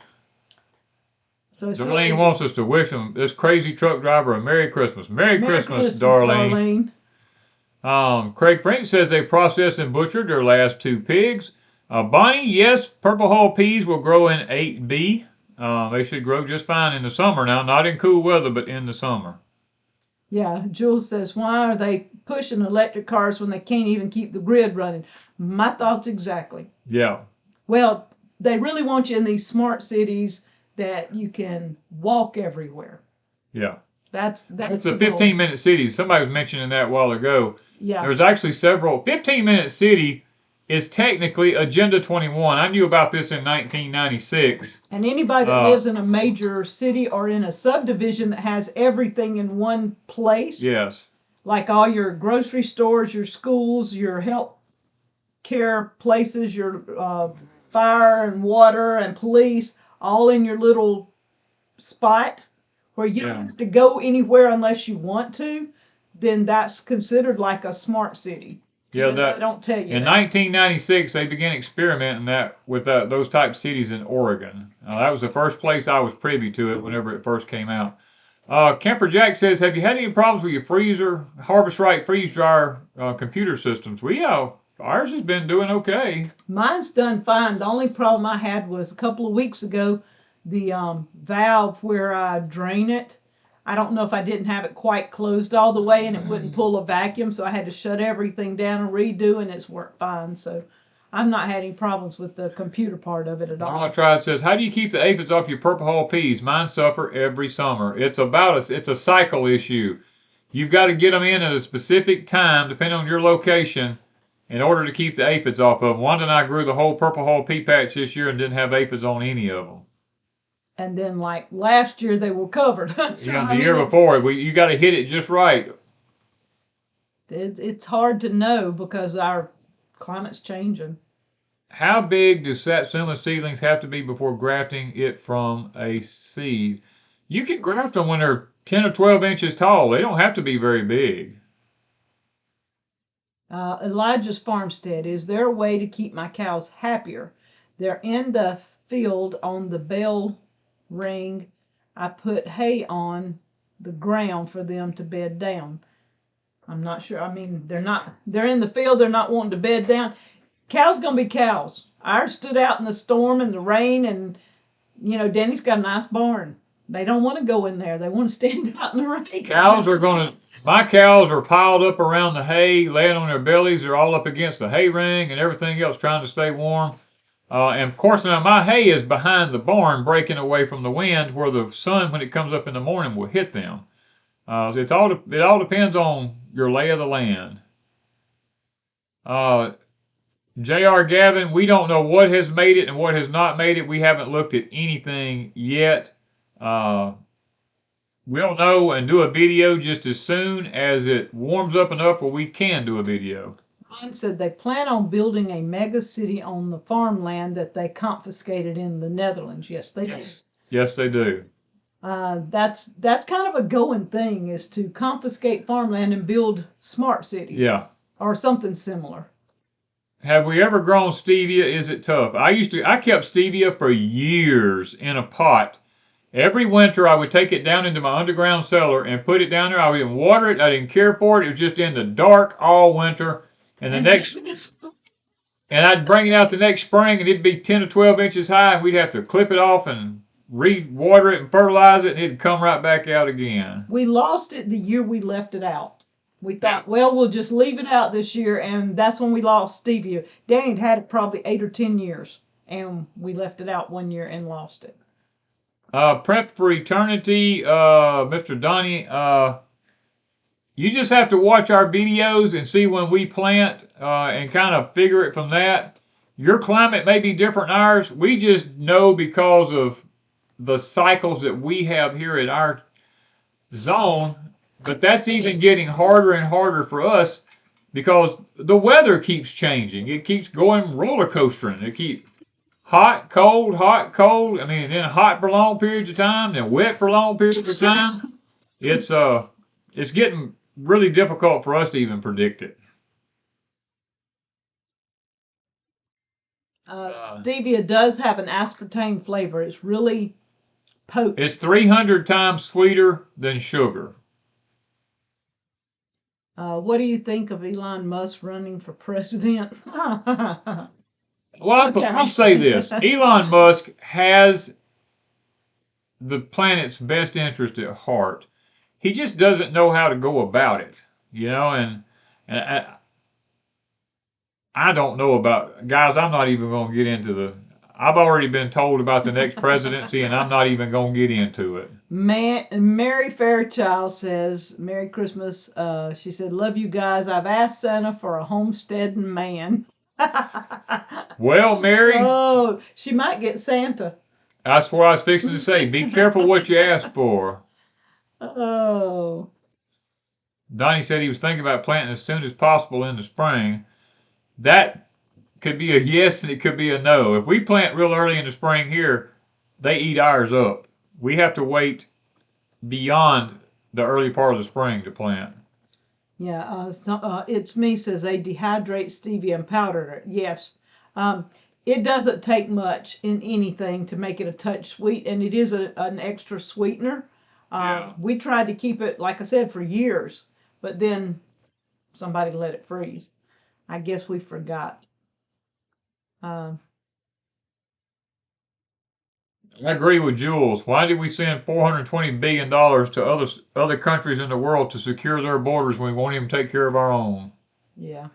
So Darlene wants us to wish this crazy truck driver a Merry Christmas. Merry Christmas, Darlene. Craig French says they processed and butchered their last 2 pigs. Bonnie, yes, purple hull peas will grow in 8B. They should grow just fine in the summer now, not in cool weather, but in the summer. Yeah, Jules says, why are they pushing electric cars when they can't even keep the grid running? My thoughts exactly. Yeah. Well, they really want you in these smart cities that you can walk everywhere. Yeah. That's the 15-minute cities. Somebody was mentioning that a while ago. Yeah. There's actually several. 15-minute city is technically Agenda 21. I knew about this in 1996. And anybody that lives in a major city or in a subdivision that has everything in one place. Yes. Like all your grocery stores, your schools, your health care places, your fire and water and police, all in your little spot where you don't have to go anywhere unless you want to, then that's considered like a smart city. Yeah, they don't tell you. In 1996, they began experimenting with those type cities in Oregon. That was the first place I was privy to it whenever it first came out. Kemper Jack says, have you had any problems with your freezer, Harvest Right freeze dryer computer systems? Ours has been doing okay. Mine's done fine. The only problem I had was a couple of weeks ago, the valve where I drain it. I don't know if I didn't have it quite closed all the way and it wouldn't pull a vacuum, so I had to shut everything down and redo, and it's worked fine. So I've not had any problems with the computer part of it at all. Mama Tried says, how do you keep the aphids off your purple hull peas? Mine suffer every summer. It's a cycle issue. You've got to get them in at a specific time, depending on your location, in order to keep the aphids off of them. Wanda and I grew the whole purple hull pea patch this year and didn't have aphids on any of them. And then, like last year, they were covered. So, the year before, you got to hit it just right. It's hard to know because our climate's changing. How big do satsuma seedlings have to be before grafting it from a seed? You can graft them when they're 10 or 12 inches tall. They don't have to be very big. Elijah's Farmstead, is there a way to keep my cows happier? They're in the field on the bell ring. I put hay on the ground for them to bed down. I'm not sure. I mean, they're in the field. They're not wanting to bed down. Cows gonna be cows. Ours stood out in the storm and the rain, and Danny's got a nice barn. They don't want to go in there. They want to stand out in the rain. Cows are gonna My cows are piled up around the hay, laying on their bellies. They're all up against the hay ring and everything else, trying to stay warm. And of course, now my hay is behind the barn, breaking away from the wind, where the sun, when it comes up in the morning, will hit them. It all depends on your lay of the land. J.R. Gavin, we don't know what has made it and what has not made it. We haven't looked at anything yet. We'll know and do a video just as soon as it warms up enough where we can do a video. Ron said they plan on building a mega city on the farmland that they confiscated in the Netherlands. Yes, they do. Yes, they do. That's kind of a going thing, is to confiscate farmland and build smart cities. Yeah. Or something similar. Have we ever grown stevia? Is it tough? I kept stevia for years in a pot. Every winter I would take it down into my underground cellar and put it down there. I didn't water it. I didn't care for it. It was just in the dark all winter. And and I'd bring it out the next spring and it'd be 10 to 12 inches high, and we'd have to clip it off and re-water it and fertilize it, and it'd come right back out again. We lost it the year we left it out. We thought, well, we'll just leave it out this year, and that's when we lost stevia. Danny had it probably 8 or 10 years, and we left it out one year and lost it. Prep for Eternity, Mr. Donnie, you just have to watch our videos and see when we plant and kind of figure it from that. Your climate may be different than ours. We just know because of the cycles that we have here in our zone. But that's even getting harder and harder for us because the weather keeps changing. It keeps going roller coastering. It keeps hot, cold, hot, cold. I mean, then hot for long periods of time, then wet for long periods of time. It's getting really difficult for us to even predict it. Stevia does have an aspartame flavor. It's really potent. It's 300 times sweeter than sugar. What do you think of Elon Musk running for president? Well, I'll say this. Elon Musk has the planet's best interest at heart. He just doesn't know how to go about it, you know, and I don't know about, guys, I'm not even going to get into I've already been told about the next presidency, and I'm not even going to get into it. Mary Fairchild says, Merry Christmas. She said, love you guys. I've asked Santa for a homesteading man. Well, Mary. Oh, she might get Santa. That's what I was fixing to say. Be careful what you ask for. Oh. Donnie said he was thinking about planting as soon as possible in the spring. That could be a yes and it could be a no. If we plant real early in the spring here, they eat ours up. We have to wait beyond the early part of the spring to plant. Yeah, It's Me says they dehydrate stevia and powder it. Yes. It doesn't take much in anything to make it a touch sweet, and it is an extra sweetener. We tried to keep it, like I said, for years, but then somebody let it freeze. I guess we forgot. I agree with Jules. Why did we send $420 billion to other countries in the world to secure their borders when we won't even take care of our own? Yeah.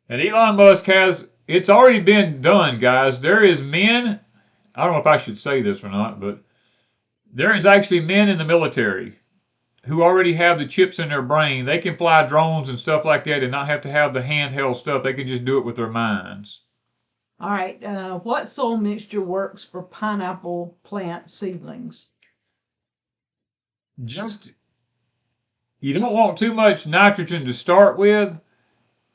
And Elon Musk it's already been done, guys. There is men, I don't know if I should say this or not, but there is actually men in the military who already have the chips in their brain. They can fly drones and stuff like that and not have to have the handheld stuff. They can just do it with their minds. All right. What soil mixture works for pineapple plant seedlings? You don't want too much nitrogen to start with.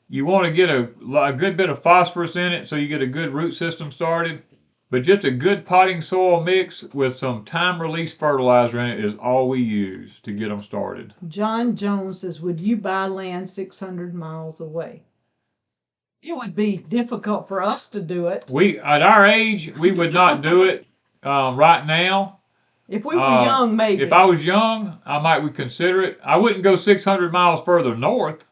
You want to get a good bit of phosphorus in it so you get a good root system started. But just a good potting soil mix with some time-release fertilizer in it is all we use to get them started. John Jones says, would you buy land 600 miles away? It would be difficult for us to do it. At our age, we would not do it right now. If we were young, maybe. If I was young, I would consider it. I wouldn't go 600 miles further north.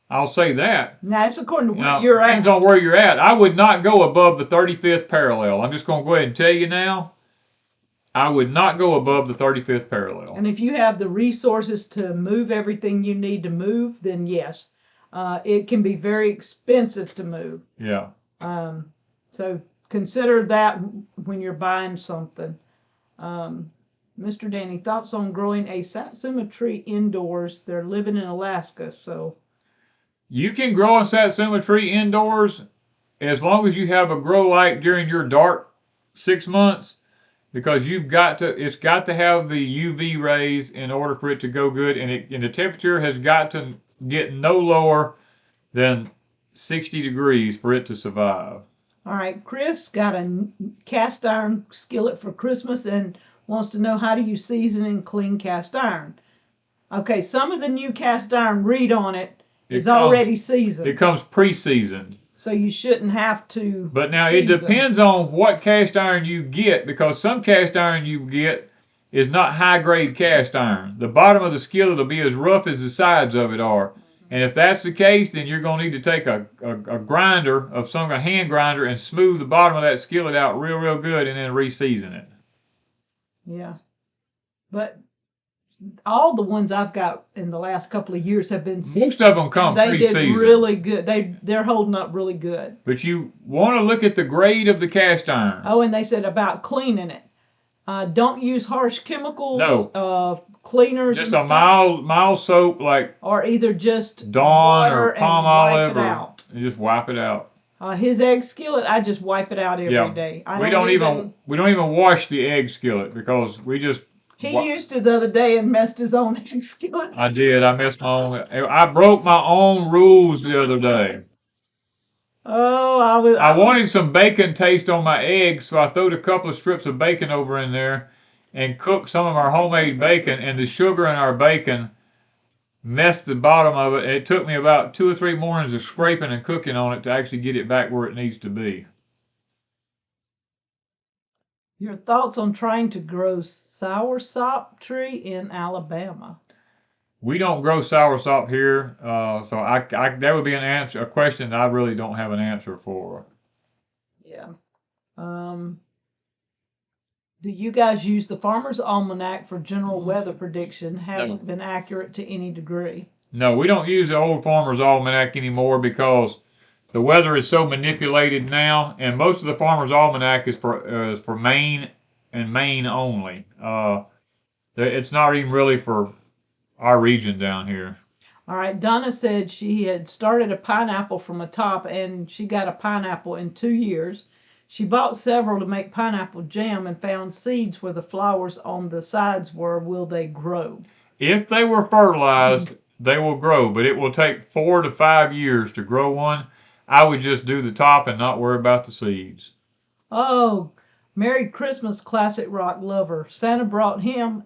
I'll say that. Now, it's according to where you're at. Depends on where you're at. I would not go above the 35th parallel. I'm just going to go ahead and tell you now. I would not go above the 35th parallel. And if you have the resources to move everything you need to move, then yes. It can be very expensive to move. Yeah. So consider that when you're buying something. Mr. Danny, thoughts on growing a satsuma tree indoors? They're living in Alaska, so. You can grow a satsuma tree indoors as long as you have a grow light during your dark 6 months, because it's got to have the UV rays in order for it to go good, and the temperature has got to get no lower than 60 degrees for it to survive. All right, Chris got a cast iron skillet for Christmas and wants to know, how do you season and clean cast iron? Okay, some of the new cast iron, read on it, is already seasoned. It comes pre-seasoned. So you shouldn't have to. But now season. it depends on what cast iron you get, because some cast iron you get is not high-grade cast iron. The bottom of the skillet will be as rough as the sides of it are. And if that's the case, then you're going to need to take a grinder of a hand grinder, and smooth the bottom of that skillet out real, real good, and then re-season it. Yeah. But all the ones I've got in the last couple of years have been seasoned. Most of them come pre-seasoned. They did really good. They're holding up really good. But you want to look at the grade of the cast iron. Oh, and they said about cleaning it. Don't use harsh chemicals. No. Cleaners. Just and a stuff. mild soap, like or either just Dawn water or palm olive, or just wipe it out. His egg skillet, I just wipe it out every day. We don't even wash the egg skillet, because we just. He used it the other day and messed his own egg skillet. I did. I messed my own. I broke my own rules the other day. Oh, I wanted some bacon taste on my eggs, so I throwed a couple of strips of bacon over in there and cooked some of our homemade bacon, and the sugar in our bacon messed the bottom of it. It took me about 2 or 3 mornings of scraping and cooking on it to actually get it back where it needs to be. Your thoughts on trying to grow soursop tree in Alabama? We don't grow soursop here, so that would be a question that I really don't have an answer for. Yeah. Do you guys use the Farmer's Almanac for general weather prediction? Hasn't been accurate to any degree. No, we don't use the old Farmer's Almanac anymore, because the weather is so manipulated now, and most of the Farmer's Almanac is for Maine and Maine only. It's not even really for our region down here. All right, Donna said she had started a pineapple from a top, and she got a pineapple in 2 years. She bought several to make pineapple jam and found seeds where the flowers on the sides were. Will they grow? If they were fertilized, they will grow, but it will take 4 to 5 years to grow one. I would just do the top and not worry about the seeds. Oh, Merry Christmas, Classic Rock Lover. Santa brought him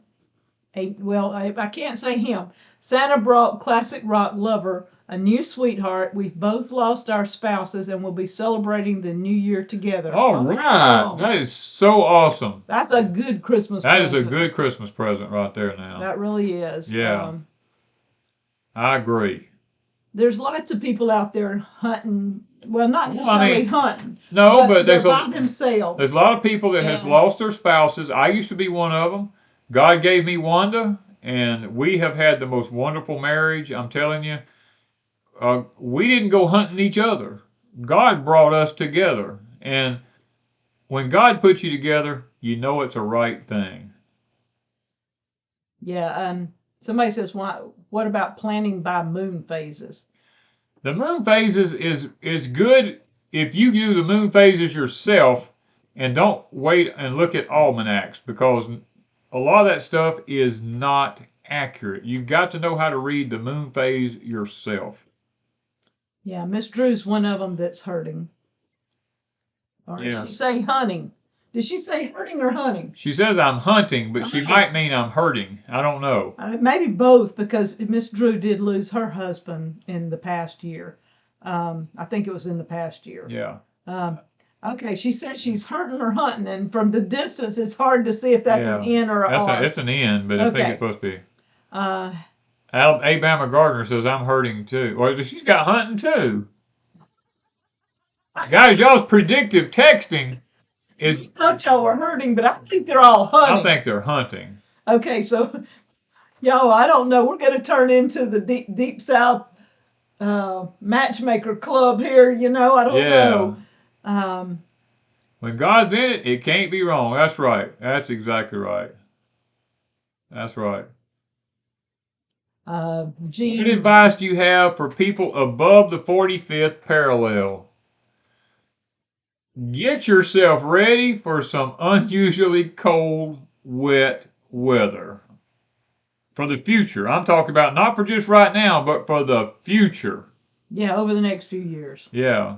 I can't say him. Santa brought Classic Rock Lover a new sweetheart. We've both lost our spouses and we'll be celebrating the new year together. All right. That is so awesome. That's a good Christmas present. That is a good Christmas present right there now. That really is. Yeah. I agree. There's lots of people out there hunting. Well, not necessarily hunting. No, but there's by themselves. There's a lot of people that has lost their spouses. I used to be one of them. God gave me Wanda, and we have had the most wonderful marriage. I'm telling you. We didn't go hunting each other. God brought us together. And when God puts you together, you know it's a right thing. Yeah. Somebody says, what about planning by moon phases? The moon phases is good if you do the moon phases yourself and don't wait and look at almanacs, because a lot of that stuff is not accurate. You've got to know how to read the moon phase yourself. Yeah, Miss Drew's one of them that's hurting. Or did she say hunting? Did she say hurting or hunting? She says I'm hunting, but she might mean I'm hurting. I don't know. Maybe both, because Miss Drew did lose her husband in the past year. I think it was in the past year. Yeah. Okay, she says she's hurting or hunting, and from the distance, it's hard to see if that's an N or an R. It's an N, but I think it's supposed to be. Alabama Gardner says I'm hurting too. Well, she's got hunting too. Guys, y'all's predictive texting is thought y'all were hurting, but I think they're all hunting. I think they're hunting. Okay, so y'all, I don't know. We're going to turn into the deep South matchmaker club here. You know, I don't know. When God's in it, it can't be wrong. That's right. That's exactly right. That's right. What advice do you have for people above the 45th parallel? Get yourself ready for some unusually cold, wet weather. For the future. I'm talking about not for just right now, but for the future. Yeah, over the next few years. Yeah.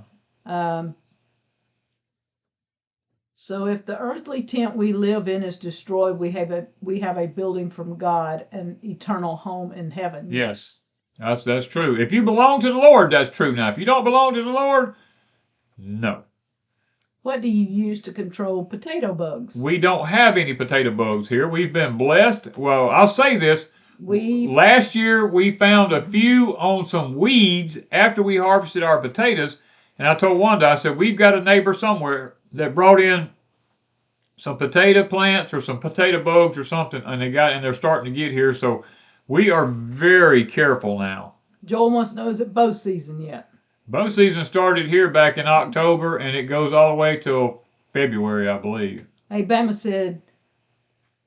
So if the earthly tent we live in is destroyed, we have a building from God, an eternal home in heaven. Yes. That's true. If you belong to the Lord, that's true. Now, if you don't belong to the Lord, no. What do you use to control potato bugs? We don't have any potato bugs here. We've been blessed. Well, I'll say this. Last year, we found a few on some weeds after we harvested our potatoes. And I told Wanda, I said, we've got a neighbor somewhere that brought in some potato plants or some potato bugs or something, and they're starting to get here. So we are very careful now. Joel wants to know, is it bow season yet? Bow season started here back in October, and it goes all the way till February, I believe. Hey, Bama said,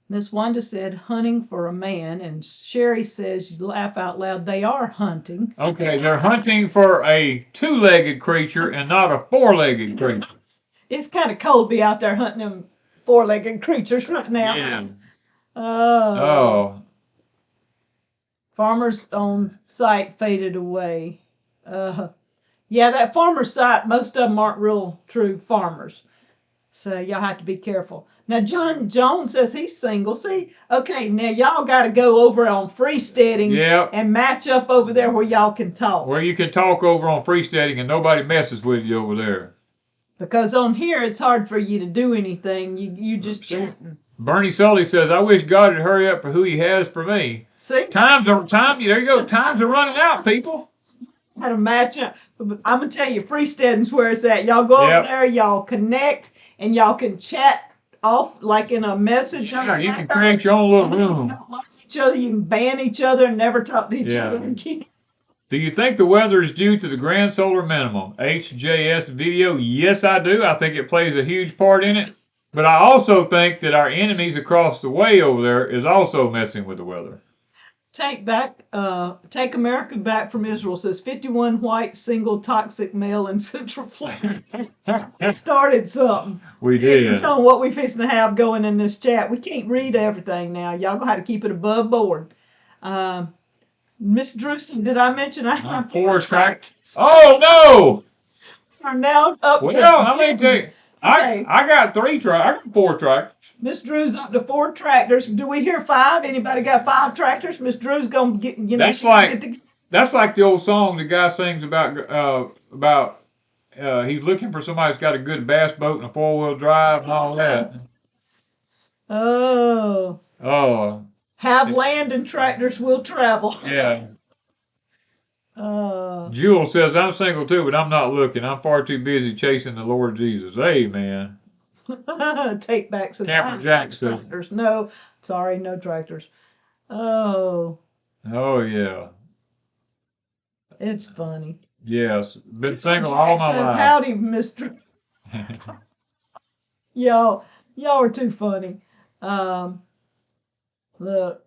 Miss Wanda said, hunting for a man, and Sherry says, you laugh out loud, they are hunting. Okay, they're hunting for a two-legged creature and not a four-legged creature. It's kind of cold to be out there hunting them four-legged creatures right now. Yeah. Oh. Farmers on site faded away. Yeah, that farmer site, most of them aren't real true farmers. So y'all have to be careful. Now, John Jones says he's single. See, okay, now y'all got to go over on Freesteading and match up over there where y'all can talk. Where you can talk over on Freesteading and nobody messes with you over there. Because on here, it's hard for you to do anything. You just chatting. Bernie Sully says, I wish God would hurry up for who he has for me. See? There you go. Times are running out, people. How to match up. I'm going to tell you, Freesteading's where it's at. Y'all go over there, y'all connect, and y'all can chat off like in a message. Yeah, you can create your own little room. You don't like each other, you can ban each other and never talk to each other again. Do you think the weather is due to the grand solar minimum? HJS video, yes I do. I think it plays a huge part in it. But I also think that our enemies across the way over there is also messing with the weather. Take America back from Israel says 51 white single toxic male in Central Florida. It started something. We did. You can tell them what we fixing to have going in this chat. We can't read everything now. Y'all gonna have to keep it above board. Miss Drewson, did I mention I have 4 tractors? Oh no! Are now up to I mean, I got 3 tractors. I got 4 tractors. Miss Drew's up to 4 tractors. Do we hear 5? Anybody got 5 tractors? Miss Drew's gonna get. You know, that's like the old song the guy sings about he's looking for somebody that's got a good bass boat and a 4-wheel drive and all that. Oh. Have land and tractors will travel. Yeah. Jewel says, I'm single too, but I'm not looking. I'm far too busy chasing the Lord Jesus. Amen. Take back says, Camper Jack says, tractors. No, sorry, no tractors. Oh. Oh, yeah. It's funny. Yes. Been single all my life. Howdy, Mr. Y'all are too funny. Look.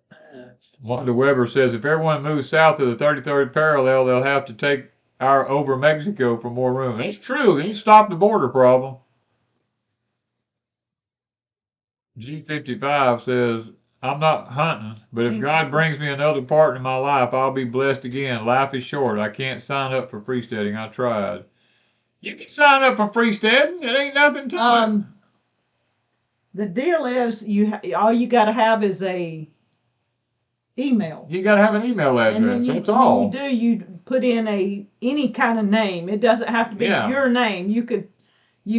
Wanda Weber says, if everyone moves south of the 33rd parallel, they'll have to take over Mexico for more room. That's true. He stopped the border problem. G55 says, I'm not hunting, but if God brings me another partner in my life, I'll be blessed again. Life is short. I can't sign up for Freesteading. I tried. You can sign up for Freesteading. It ain't nothing to it. The deal is, all you got to have is a email. You got to have an email address. And then that's all. You put in any kind of name. It doesn't have to be your name. You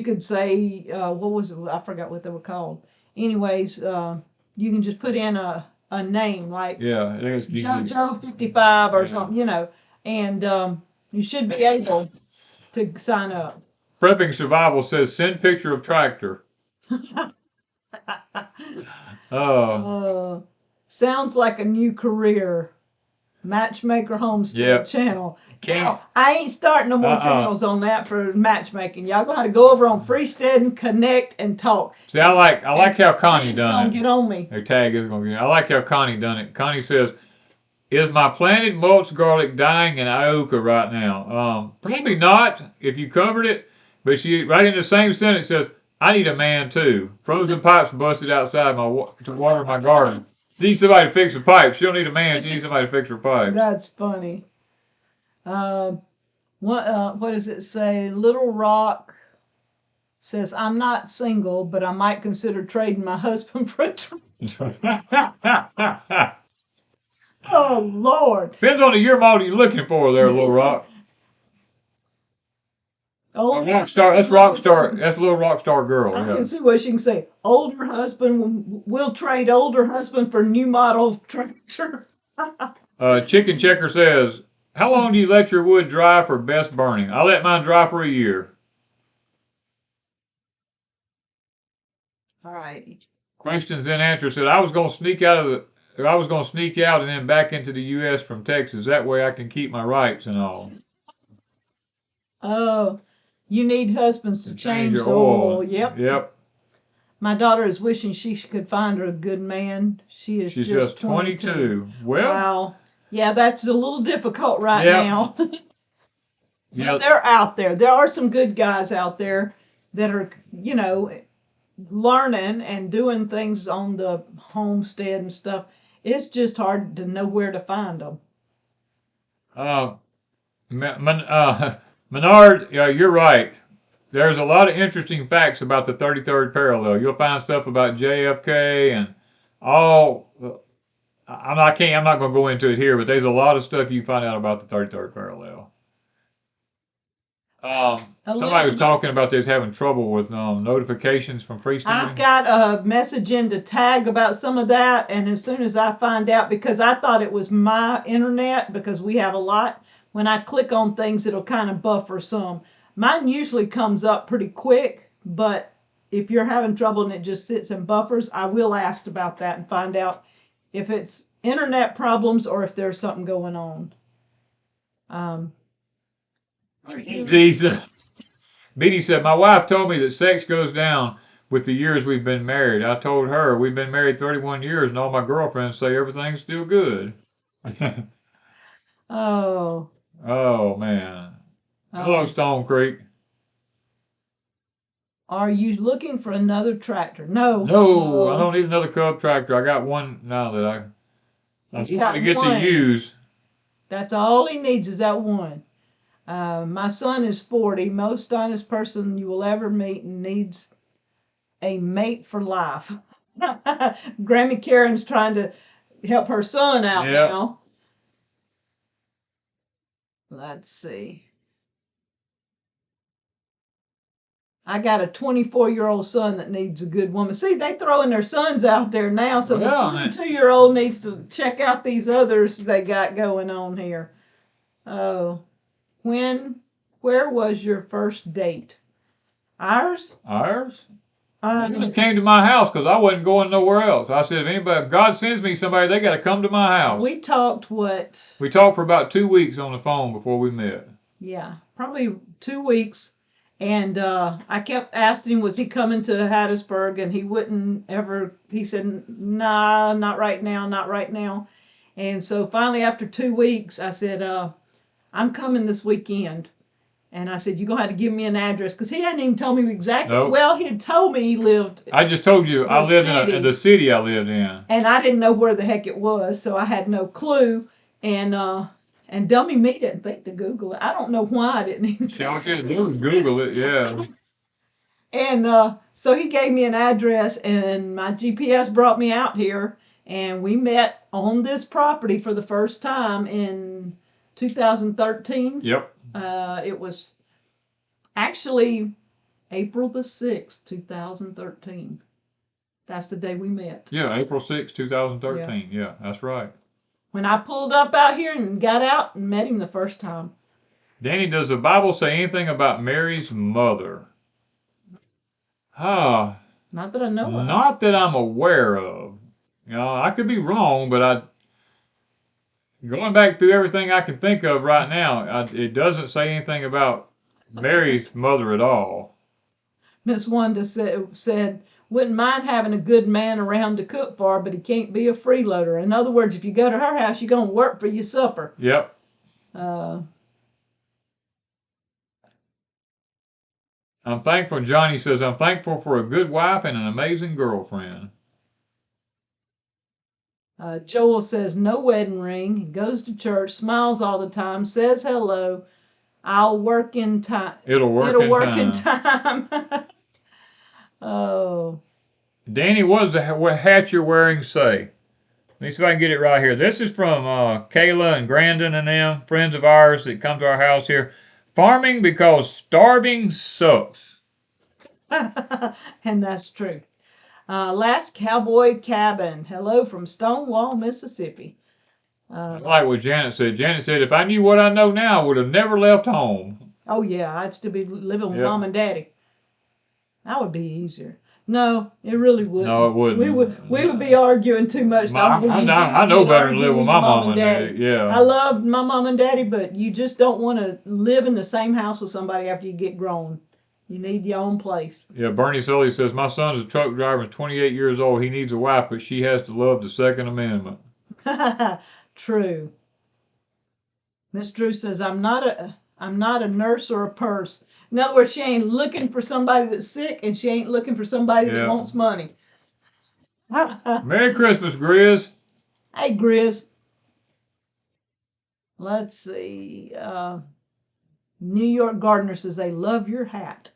could say what was it? I forgot what they were called. Anyways, you can just put in a name like Joe 55 or something, you know, and you should be able to sign up. Prepping Survival says, send picture of tractor. Oh, Sounds like a new career. Matchmaker Homestead yep. channel. Can't. Now, I ain't starting no more channels on that for matchmaking. Y'all gonna have to go over on Freesteading, connect, and talk. See, I like how Connie Tag's done gonna it. get on me. Her tag is gonna get. I like how Connie done it. Connie says, "Is my planted mulch garlic dying in Ioka right now?" Probably not if you covered it. But she right in the same sentence says, "I need a man too. Frozen pipes busted outside to water my garden. She needs somebody to fix the pipes. She don't need a man. She needs somebody to fix her pipes." That's funny. What does it say? Little Rock says, I'm not single, but I might consider trading my husband for a Oh, Lord. Depends on the year model you're looking for there, Little Rock. Rockstar. That's Rockstar. That's Little Rockstar Girl. I Yeah. can see what she can say. Older husband will trade older husband for new model tractor. Chicken Checker says, "How long do you let your wood dry for best burning?" I let mine dry for a year. All right. Questions and answers said, I was going to sneak out and then back into the U.S. from Texas. That way I can keep my rights and all. Oh, you need husbands to change your the oil. Yep. Yep. My daughter is wishing she could find her a good man. She's just 22. Well, wow. Yeah, that's a little difficult right Yep. now. yeah, But they're out there. There are some good guys out there that are, learning and doing things on the homestead and stuff. It's just hard to know where to find them. Menard, yeah, you're right. There's a lot of interesting facts about the 33rd parallel. You'll find stuff about JFK and all. I'm not going to go into it here, but there's a lot of stuff you find out about the 33rd parallel. Somebody was talking about this having trouble with notifications from Freesteading. I've got a message into Tag about some of that, and as soon as I find out, because I thought it was my internet, because we have a lot, when I click on things, it'll kind of buffer some. Mine usually comes up pretty quick, but if you're having trouble and it just sits and buffers, I will ask about that and find out if it's internet problems or if there's something going on. Jesus. Beatty said, my wife told me that sex goes down with the years we've been married. I told her we've been married 31 years and all my girlfriends say everything's still good. Oh. Oh, man. Hello, Stone Creek. Are you looking for another tractor? No. No, I don't need another Cub tractor. I got one now that I'm trying to get to use. That's all he needs is that one. My son is 40, most honest person you will ever meet, and needs a mate for life. Grammy Karen's trying to help her son out now. Let's see. I got a 24-year-old son that needs a good woman. See, they throwing their sons out there now, so the 22-year-old needs to check out these others they got going on here. Oh. Where was your first date? Ours? Ours? They came to my house because I wasn't going nowhere else. I said, if God sends me somebody, they got to come to my house. We talked what? We talked for about 2 weeks on the phone before we met. Yeah, probably 2 weeks. And I kept asking him, was he coming to Hattiesburg? And he wouldn't ever, he said, nah, not right now, not right now. And so finally, after 2 weeks, I said, I'm coming this weekend. And I said, you're going to have to give me an address. Because he hadn't even told me exactly. Nope. Well, he had told me he lived. I just told you I lived in the city I lived in. And I didn't know where the heck it was. So I had no clue. And Dummy Me didn't think to Google it. I don't know why I didn't even all she had to do was Google it, yeah. And so he gave me an address, and my GPS brought me out here. And we met on this property for the first time in 2013. Yep. It was actually April the 6th, 2013. That's the day we met. Yeah, April 6th, 2013. Yeah, that's right. When I pulled up out here and got out and met him the first time. Danny, does the Bible say anything about Mary's mother? Ah, Not that I know of. Not that I'm aware of. You know, I could be wrong, but going back through everything I can think of right now, it doesn't say anything about Mary's mother at all. Miss Wanda said, wouldn't mind having a good man around to cook for, but he can't be a freeloader. In other words, if you go to her house, you're going to work for your supper. Yep. I'm thankful, Johnny says, I'm thankful for a good wife and an amazing girlfriend. Joel says, no wedding ring, goes to church, smiles all the time, says hello. I'll work in time. It'll work in time. Oh. Danny, what does the hat you're wearing say? Let me see if I can get it right here. This is from Kayla and Grandin and them, friends of ours that come to our house here. Farming because starving sucks. And that's true. Last Cowboy Cabin. Hello from Stonewall, Mississippi. Like what Janet said. Janet said, if I knew what I know now, I would have never left home. Oh, yeah, I'd still be living with Mom and Daddy. That would be easier. No, it really wouldn't. No, it wouldn't. We would be arguing too much. I know better than live with my mom and daddy. Yeah. I love my mom and daddy, but you just don't want to live in the same house with somebody after you get grown. You need your own place. Yeah, Bernie Sully says, my son's a truck driver, he's 28 years old. He needs a wife, but she has to love the Second Amendment. True. Miss Drew says, I'm not a nurse or a purse. In other words, she ain't looking for somebody that's sick, and she ain't looking for somebody that wants money. Merry Christmas, Grizz. Hey, Grizz. Let's see. New York Gardener says they love your hat.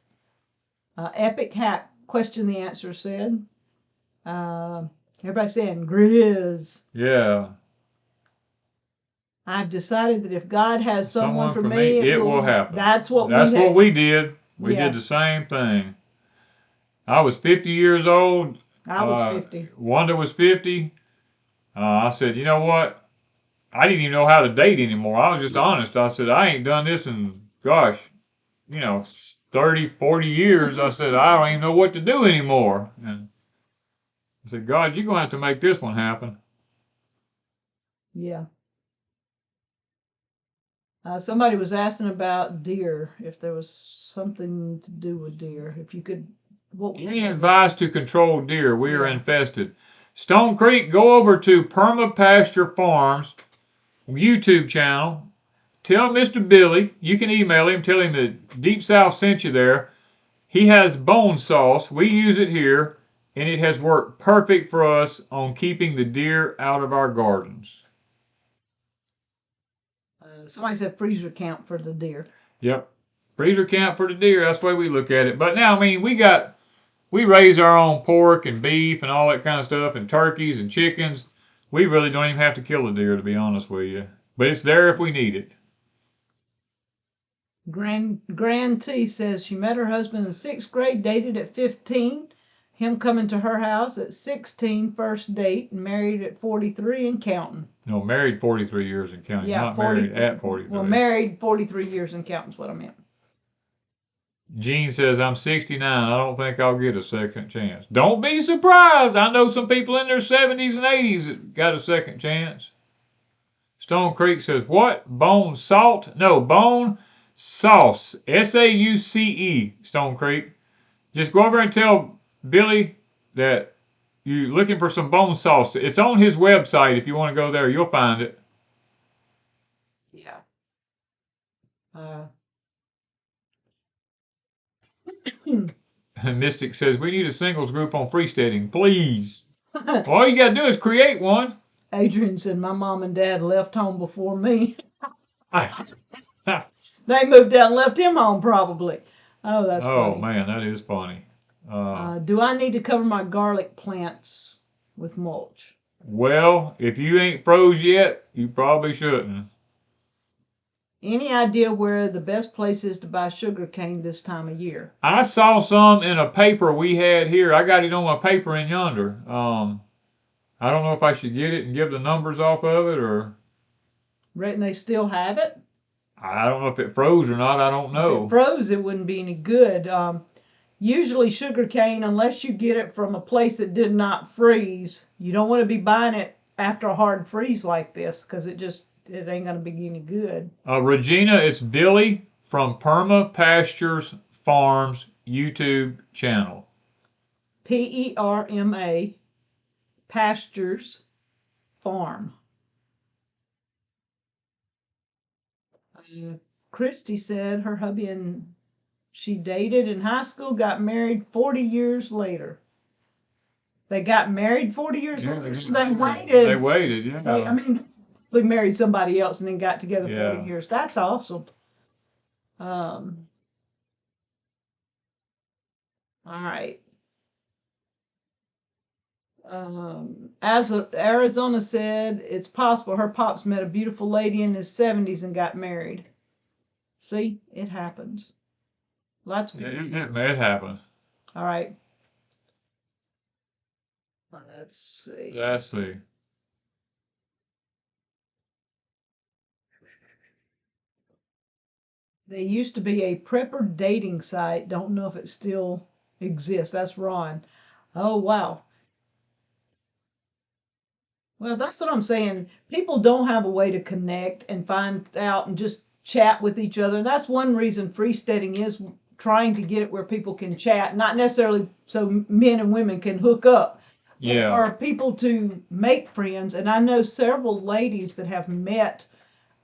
Epic hat, question the answer said. Everybody saying Grizz. Yeah. I've decided that if God has someone for me, it will happen. That's what we did. We did the same thing. I was 50 years old. I was 50. Wanda was 50. I said, you know what? I didn't even know how to date anymore. I was just honest. I said, I ain't done this in, gosh, 30, 40 years. I said, I don't even know what to do anymore. And I said, God, you're going to have to make this one happen. Yeah. Somebody was asking about deer, if there was something to do with deer. If you could... Any advice to control deer? We are infested. Stone Creek, go over to Perma Pasture Farms YouTube channel. Tell Mr. Billy, you can email him, tell him that Deep South sent you there. He has bone sauce. We use it here, and it has worked perfect for us on keeping the deer out of our gardens. Somebody said freezer count for the deer. Yep. Freezer count for the deer. That's the way we look at it. But now, I mean, we raise our own pork and beef and all that kind of stuff, and turkeys and chickens. We really don't even have to kill a deer, to be honest with you. But it's there if we need it. Grand T says she met her husband in 6th grade, dated at 15. Him coming to her house at 16, first date, and married at 43 and counting. No, married 43 years and counting. Yeah, not married at 43. Well, married 43 years and counting is what I meant. Gene says, I'm 69. I don't think I'll get a second chance. Don't be surprised. I know some people in their 70s and 80s that got a second chance. Stone Creek says, what? Bone salt? No, bone sauce. S-A-U-C-E, Stone Creek. Just go over and tell Billy that you're looking for some bone sauce. It's on his website. If you want to go there, you'll find it. Yeah. Mystic says, we need a singles group on freesteading, please. All you got to do is create one. Adrian said, my mom and dad left home before me. They moved out and left him home, probably. Oh, that's funny. Oh, man, that is funny. Do I need to cover my garlic plants with mulch? Well, if you ain't froze yet, you probably shouldn't. Any idea where the best place is to buy sugar cane this time of year? I saw some in a paper we had here. I got it on my paper in yonder. I don't know if I should get it and give the numbers off of it or... Reckon they still have it? I don't know if it froze or not. I don't know. If it froze, it wouldn't be any good. usually sugar cane, unless you get it from a place that did not freeze, you don't want to be buying it after a hard freeze like this, because it ain't gonna be any good. Regina, it's Billy from Perma Pastures Farms YouTube channel. PERMA Pastures Farm. Christy said her hubby and she dated in high school, got married 40 years later. They got married 40 years later, so they waited. They waited, yeah. I mean, we married somebody else and then got together 40 Yeah. years. That's awesome. All right. As Arizona said, it's possible her pops met a beautiful lady in his 70s and got married. See, it happens. Lots of people. It happens. All right. Let's see. Let's see. They used to be a prepper dating site. Don't know if it still exists. That's Ron. Oh, wow. Well, that's what I'm saying. People don't have a way to connect and find out and just chat with each other. And that's one reason Freesteading is trying to get it where people can chat, not necessarily so men and women can hook up. Yeah. Or people to make friends. And I know several ladies that have met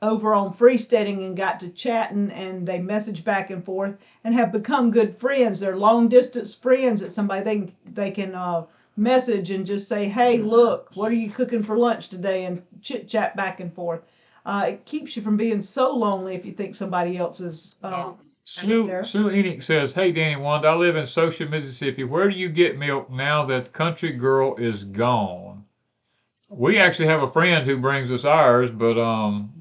over on Freesteading and got to chatting, and they message back and forth and have become good friends. They're long distance friends that somebody they can message and just say, hey, look, what are you cooking for lunch today, and chit chat back and forth. It keeps you from being so lonely if you think somebody else is Sue Enoch says, hey, Danny Wanda, I live in Socia, Mississippi. Where do you get milk now that Country Girl is gone? We actually have a friend who brings us ours, but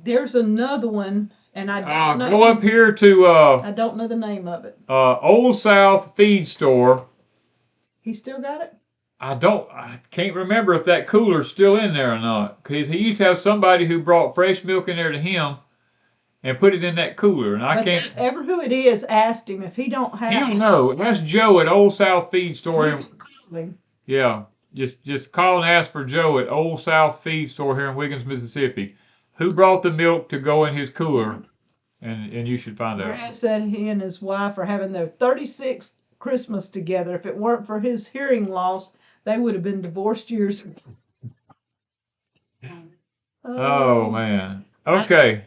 there's another one, and I don't know. Go up here to I don't know the name of it. Old South Feed Store. He still got it? I can't remember if that cooler's still in there or not. Because he used to have somebody who brought fresh milk in there to him and put it in that cooler, and I can't. Ever who it is, asked him if he don't have. He don't know. That's Joe at Old South Feed Store. Yeah, just call and ask for Joe at Old South Feed Store here in Wiggins, Mississippi. Who brought the milk to go in his cooler? And you should find out. Brad said he and his wife are having their 36th Christmas together. If it weren't for his hearing loss, they would have been divorced years ago. Oh man. Okay.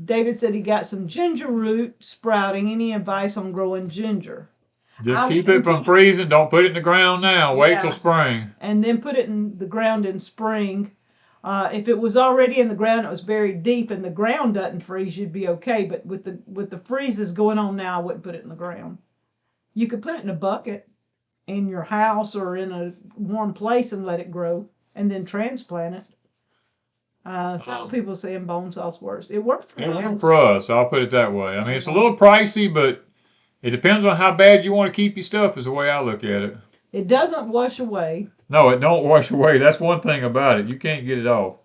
David said he got some ginger root sprouting. Any advice on growing ginger? Just keep it from freezing. Don't put it in the ground now. Wait till spring. And then put it in the ground in spring. If it was already in the ground, it was buried deep, and the ground doesn't freeze, you'd be okay. But with the freezes going on now, I wouldn't put it in the ground. You could put it in a bucket in your house or in a warm place and let it grow, and then transplant it. Some people say in bone sauce works. It worked for us. It worked for us. I'll put it that way. I mean, it's a little pricey, but it depends on how bad you want to keep your stuff. Is the way I look at it. It doesn't wash away. No, it don't wash away. That's one thing about it. You can't get it off.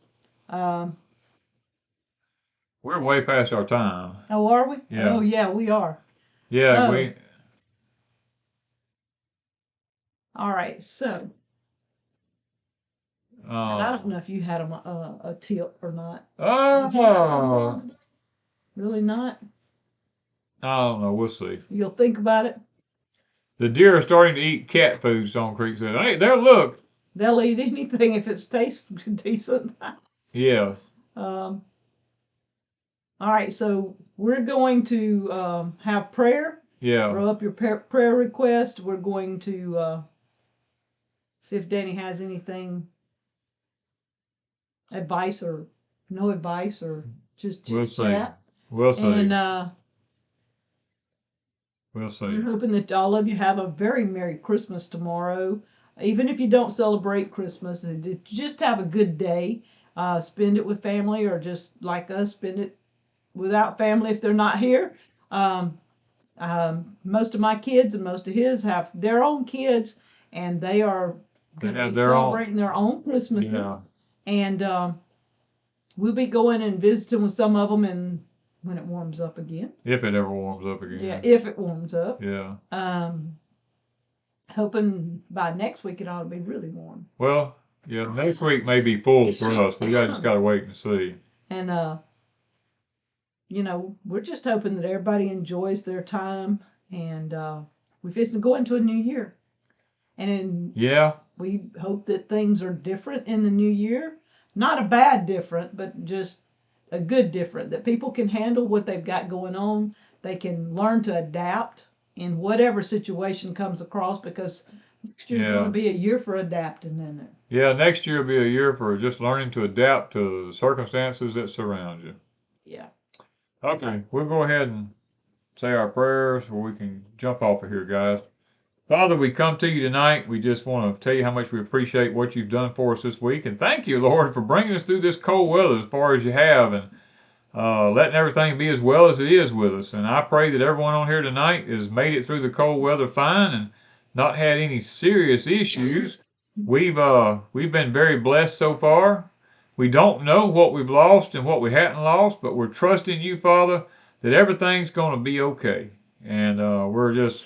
We're way past our time. Oh, are we? Yeah. Oh, yeah, we are. Yeah, All right, so. I don't know if you had a tip or not. Oh. Really not? I don't know. We'll see. You'll think about it. The deer are starting to eat cat food, Stone Creek said. Hey, there, look. They'll eat anything if it's tastes decent. Yes. All right, so we're going to have prayer. Yeah. Throw up your prayer request. We're going to see if Danny has anything, advice or no advice, or just chit chat. We'll see. And we'll see. we're hoping that all of you have a very Merry Christmas tomorrow. Even if you don't celebrate Christmas, just have a good day. Spend it with family, or just like us, spend it without family if they're not here. Most of my kids and most of his have their own kids, and they are going to be celebrating their own Christmas. Yeah. And we'll be going and visiting with some of them, and when it warms up again. If it ever warms up again. Yeah, if it warms up. Yeah. hoping by next week it ought to be really warm. Well, yeah, next week may be full for us. We just got to wait and see. And we're just hoping that everybody enjoys their time, and we're fixing to go into a new year. And Yeah, we hope that things are different in the new year. Not a bad different, but just a good different. That people can handle what they've got going on. They can learn to adapt in whatever situation comes across, because next year's going to be a year for adapting, isn't it? Yeah, next year will be a year for just learning to adapt to the circumstances that surround you. Yeah. Okay, we'll go ahead and say our prayers, or we can jump off of here, guys. Father, we come to you tonight. We just want to tell you how much we appreciate what you've done for us this week. And thank you, Lord, for bringing us through this cold weather as far as you have, and letting everything be as well as it is with us. And I pray that everyone on here tonight has made it through the cold weather fine and not had any serious issues. We've been very blessed so far. We don't know what we've lost and what we hadn't lost, but we're trusting you, Father, that everything's going to be okay. And we're just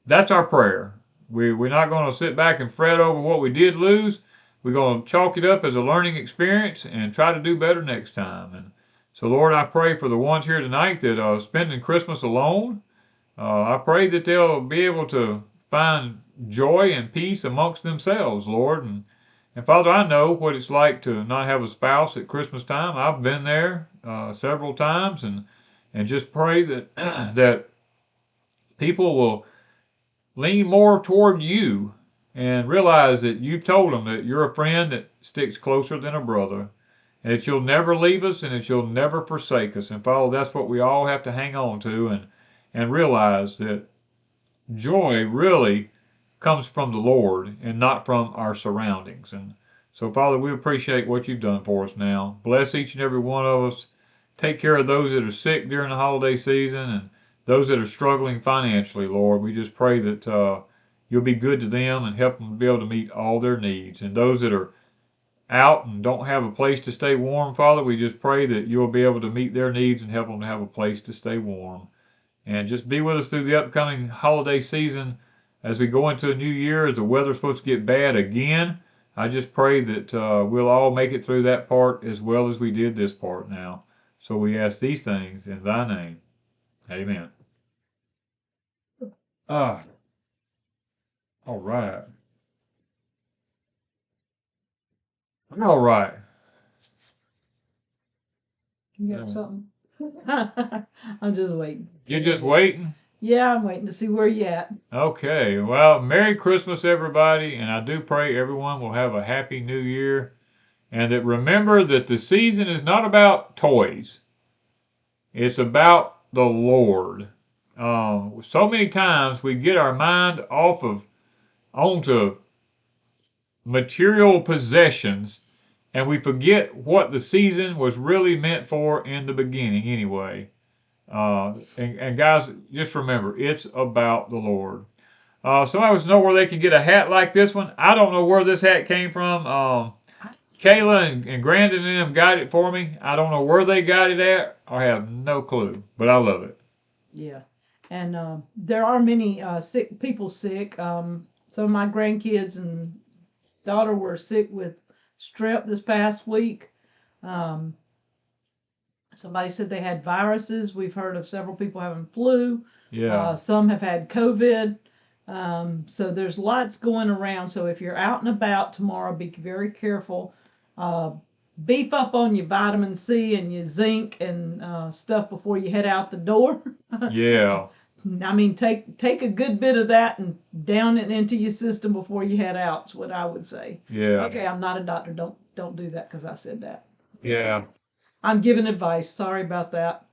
that's our prayer. We're not going to sit back and fret over what we did lose. We're going to chalk it up as a learning experience and try to do better next time. And so, Lord, I pray for the ones here tonight that are spending Christmas alone. I pray that they'll be able to find joy and peace amongst themselves, Lord. And Father, I know what it's like to not have a spouse at Christmas time. I've been there several times, and just pray that that people will lean more toward you and realize that you've told them that you're a friend that sticks closer than a brother, and that you'll never leave us and that you'll never forsake us. And Father, that's what we all have to hang on to, and realize that joy really comes from the Lord and not from our surroundings. And so, Father, we appreciate what you've done for us now. Bless each and every one of us. Take care of those that are sick during the holiday season and those that are struggling financially, Lord. We just pray that you'll be good to them and help them be able to meet all their needs. And those that are out and don't have a place to stay warm, Father, we just pray that you'll be able to meet their needs and help them to have a place to stay warm. And just be with us through the upcoming holiday season as we go into a new year, as the weather's supposed to get bad again. I just pray that we'll all make it through that part as well as we did this part now. So we ask these things in thy name. Amen. All right. All right. You got something? I'm just waiting. You're just waiting? Yeah, I'm waiting to see where you at. Okay. Well, Merry Christmas, everybody. And I do pray everyone will have a happy new year. And that remember that the season is not about toys. It's about the Lord. So many times we get our mind onto material possessions, and we forget what the season was really meant for in the beginning anyway. And guys, just remember, it's about the Lord. Somebody wants to know where they can get a hat like this one. I don't know where this hat came from. Kayla and Grandin and them got it for me. I don't know where they got it at. I have no clue, but I love it. Yeah. And there are many people sick. Some of my grandkids and daughter were sick with strep this past week. Somebody said they had viruses. We've heard of several people having flu. Yeah. Some have had COVID. So there's lots going around. So if you're out and about tomorrow, be very careful. Beef up on your vitamin C and your zinc and stuff before you head out the door. Yeah. I mean, take a good bit of that and down it into your system before you head out. Is what I would say. Yeah. Okay, I'm not a doctor. Don't do that because I said that. Yeah. I'm giving advice. Sorry about that.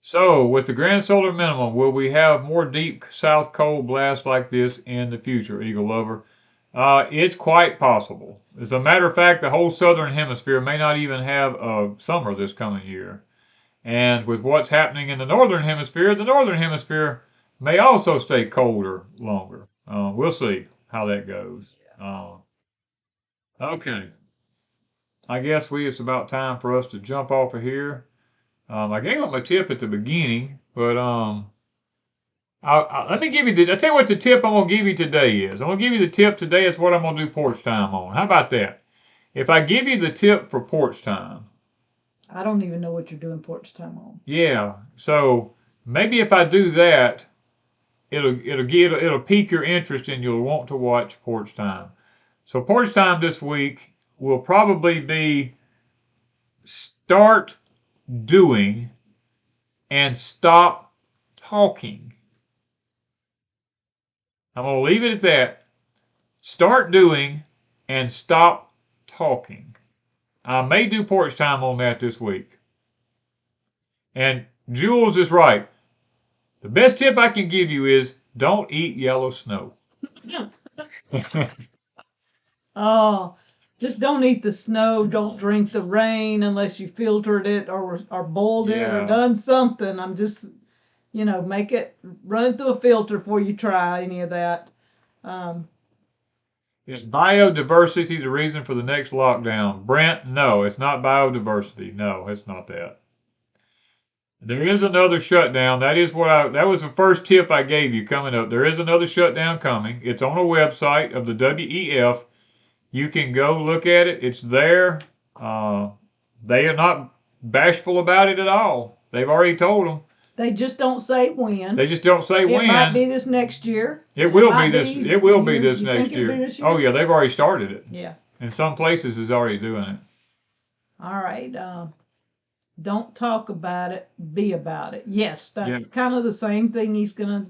So, with the grand solar minimum, will we have more deep south cold blasts like this in the future, Eagle Lover? It's quite possible. As a matter of fact, the whole southern hemisphere may not even have a summer this coming year. And with what's happening in the northern hemisphere may also stay colder longer. We'll see how that goes. Okay. I guess it's about time for us to jump off of here. I gave them a tip at the beginning, but I Let me give you I'll tell you what the tip I'm going to give you today is. I'm going to give you the tip today is what I'm going to do porch time on. How about that? If I give you the tip for porch time. I don't even know what you're doing porch time on. Yeah. So maybe if I do that, it'll pique your interest and you'll want to watch porch time. So porch time this week will probably be start doing and stop talking. I'm going to leave it at that. Start doing and stop talking. I may do porch time on that this week. And Jules is right. The best tip I can give you is don't eat yellow snow. Oh, just don't eat the snow. Don't drink the rain unless you filtered it or boiled it or Yeah. done something. I'm just, make it run it through a filter before you try any of that. Is biodiversity the reason for the next lockdown? Brent, no, it's not biodiversity. No, it's not that. There is another shutdown. That was the first tip I gave you coming up. There is another shutdown coming. It's on a website of the WEF. You can go look at it. It's there. They are not bashful about it at all. They've already told them. They just don't say when. They just don't say when. It might be this next year. It will be this. It will be this next year. Oh yeah, they've already started it. Yeah. And some places is already doing it. All right. Don't talk about it. Be about it. Yes, that's kind of the same thing he's gonna.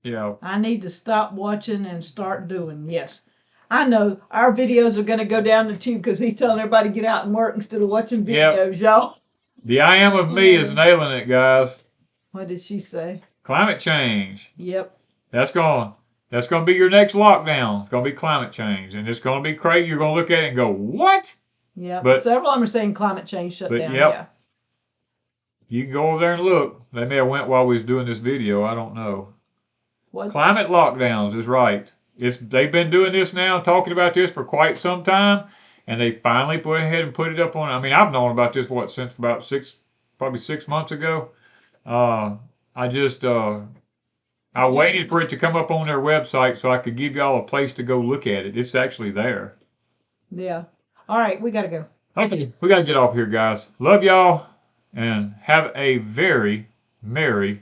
Yeah. I need to stop watching and start doing. Yes. I know our videos are gonna go down the tube because he's telling everybody to get out and work instead of watching videos, y'all. The I am of me is nailing it, guys. What did she say? Climate change. Yep. That's going to be your next lockdown. It's going to be climate change. And it's going to be crazy. You're going to look at it and go, what? Yeah. But several of them are saying climate change shut down. Yep. Yeah. You can go over there and look. They may have went while we was doing this video. I don't know. What? Climate lockdowns is right. They've been doing this now, talking about this for quite some time. And they finally put ahead and put it up on. I mean, I've known about this since about probably 6 months ago. I waited for it to come up on their website so I could give y'all a place to go look at it. It's actually there. Yeah. All right, we gotta go. Okay, we gotta get off here, guys. Love y'all, and have a very Merry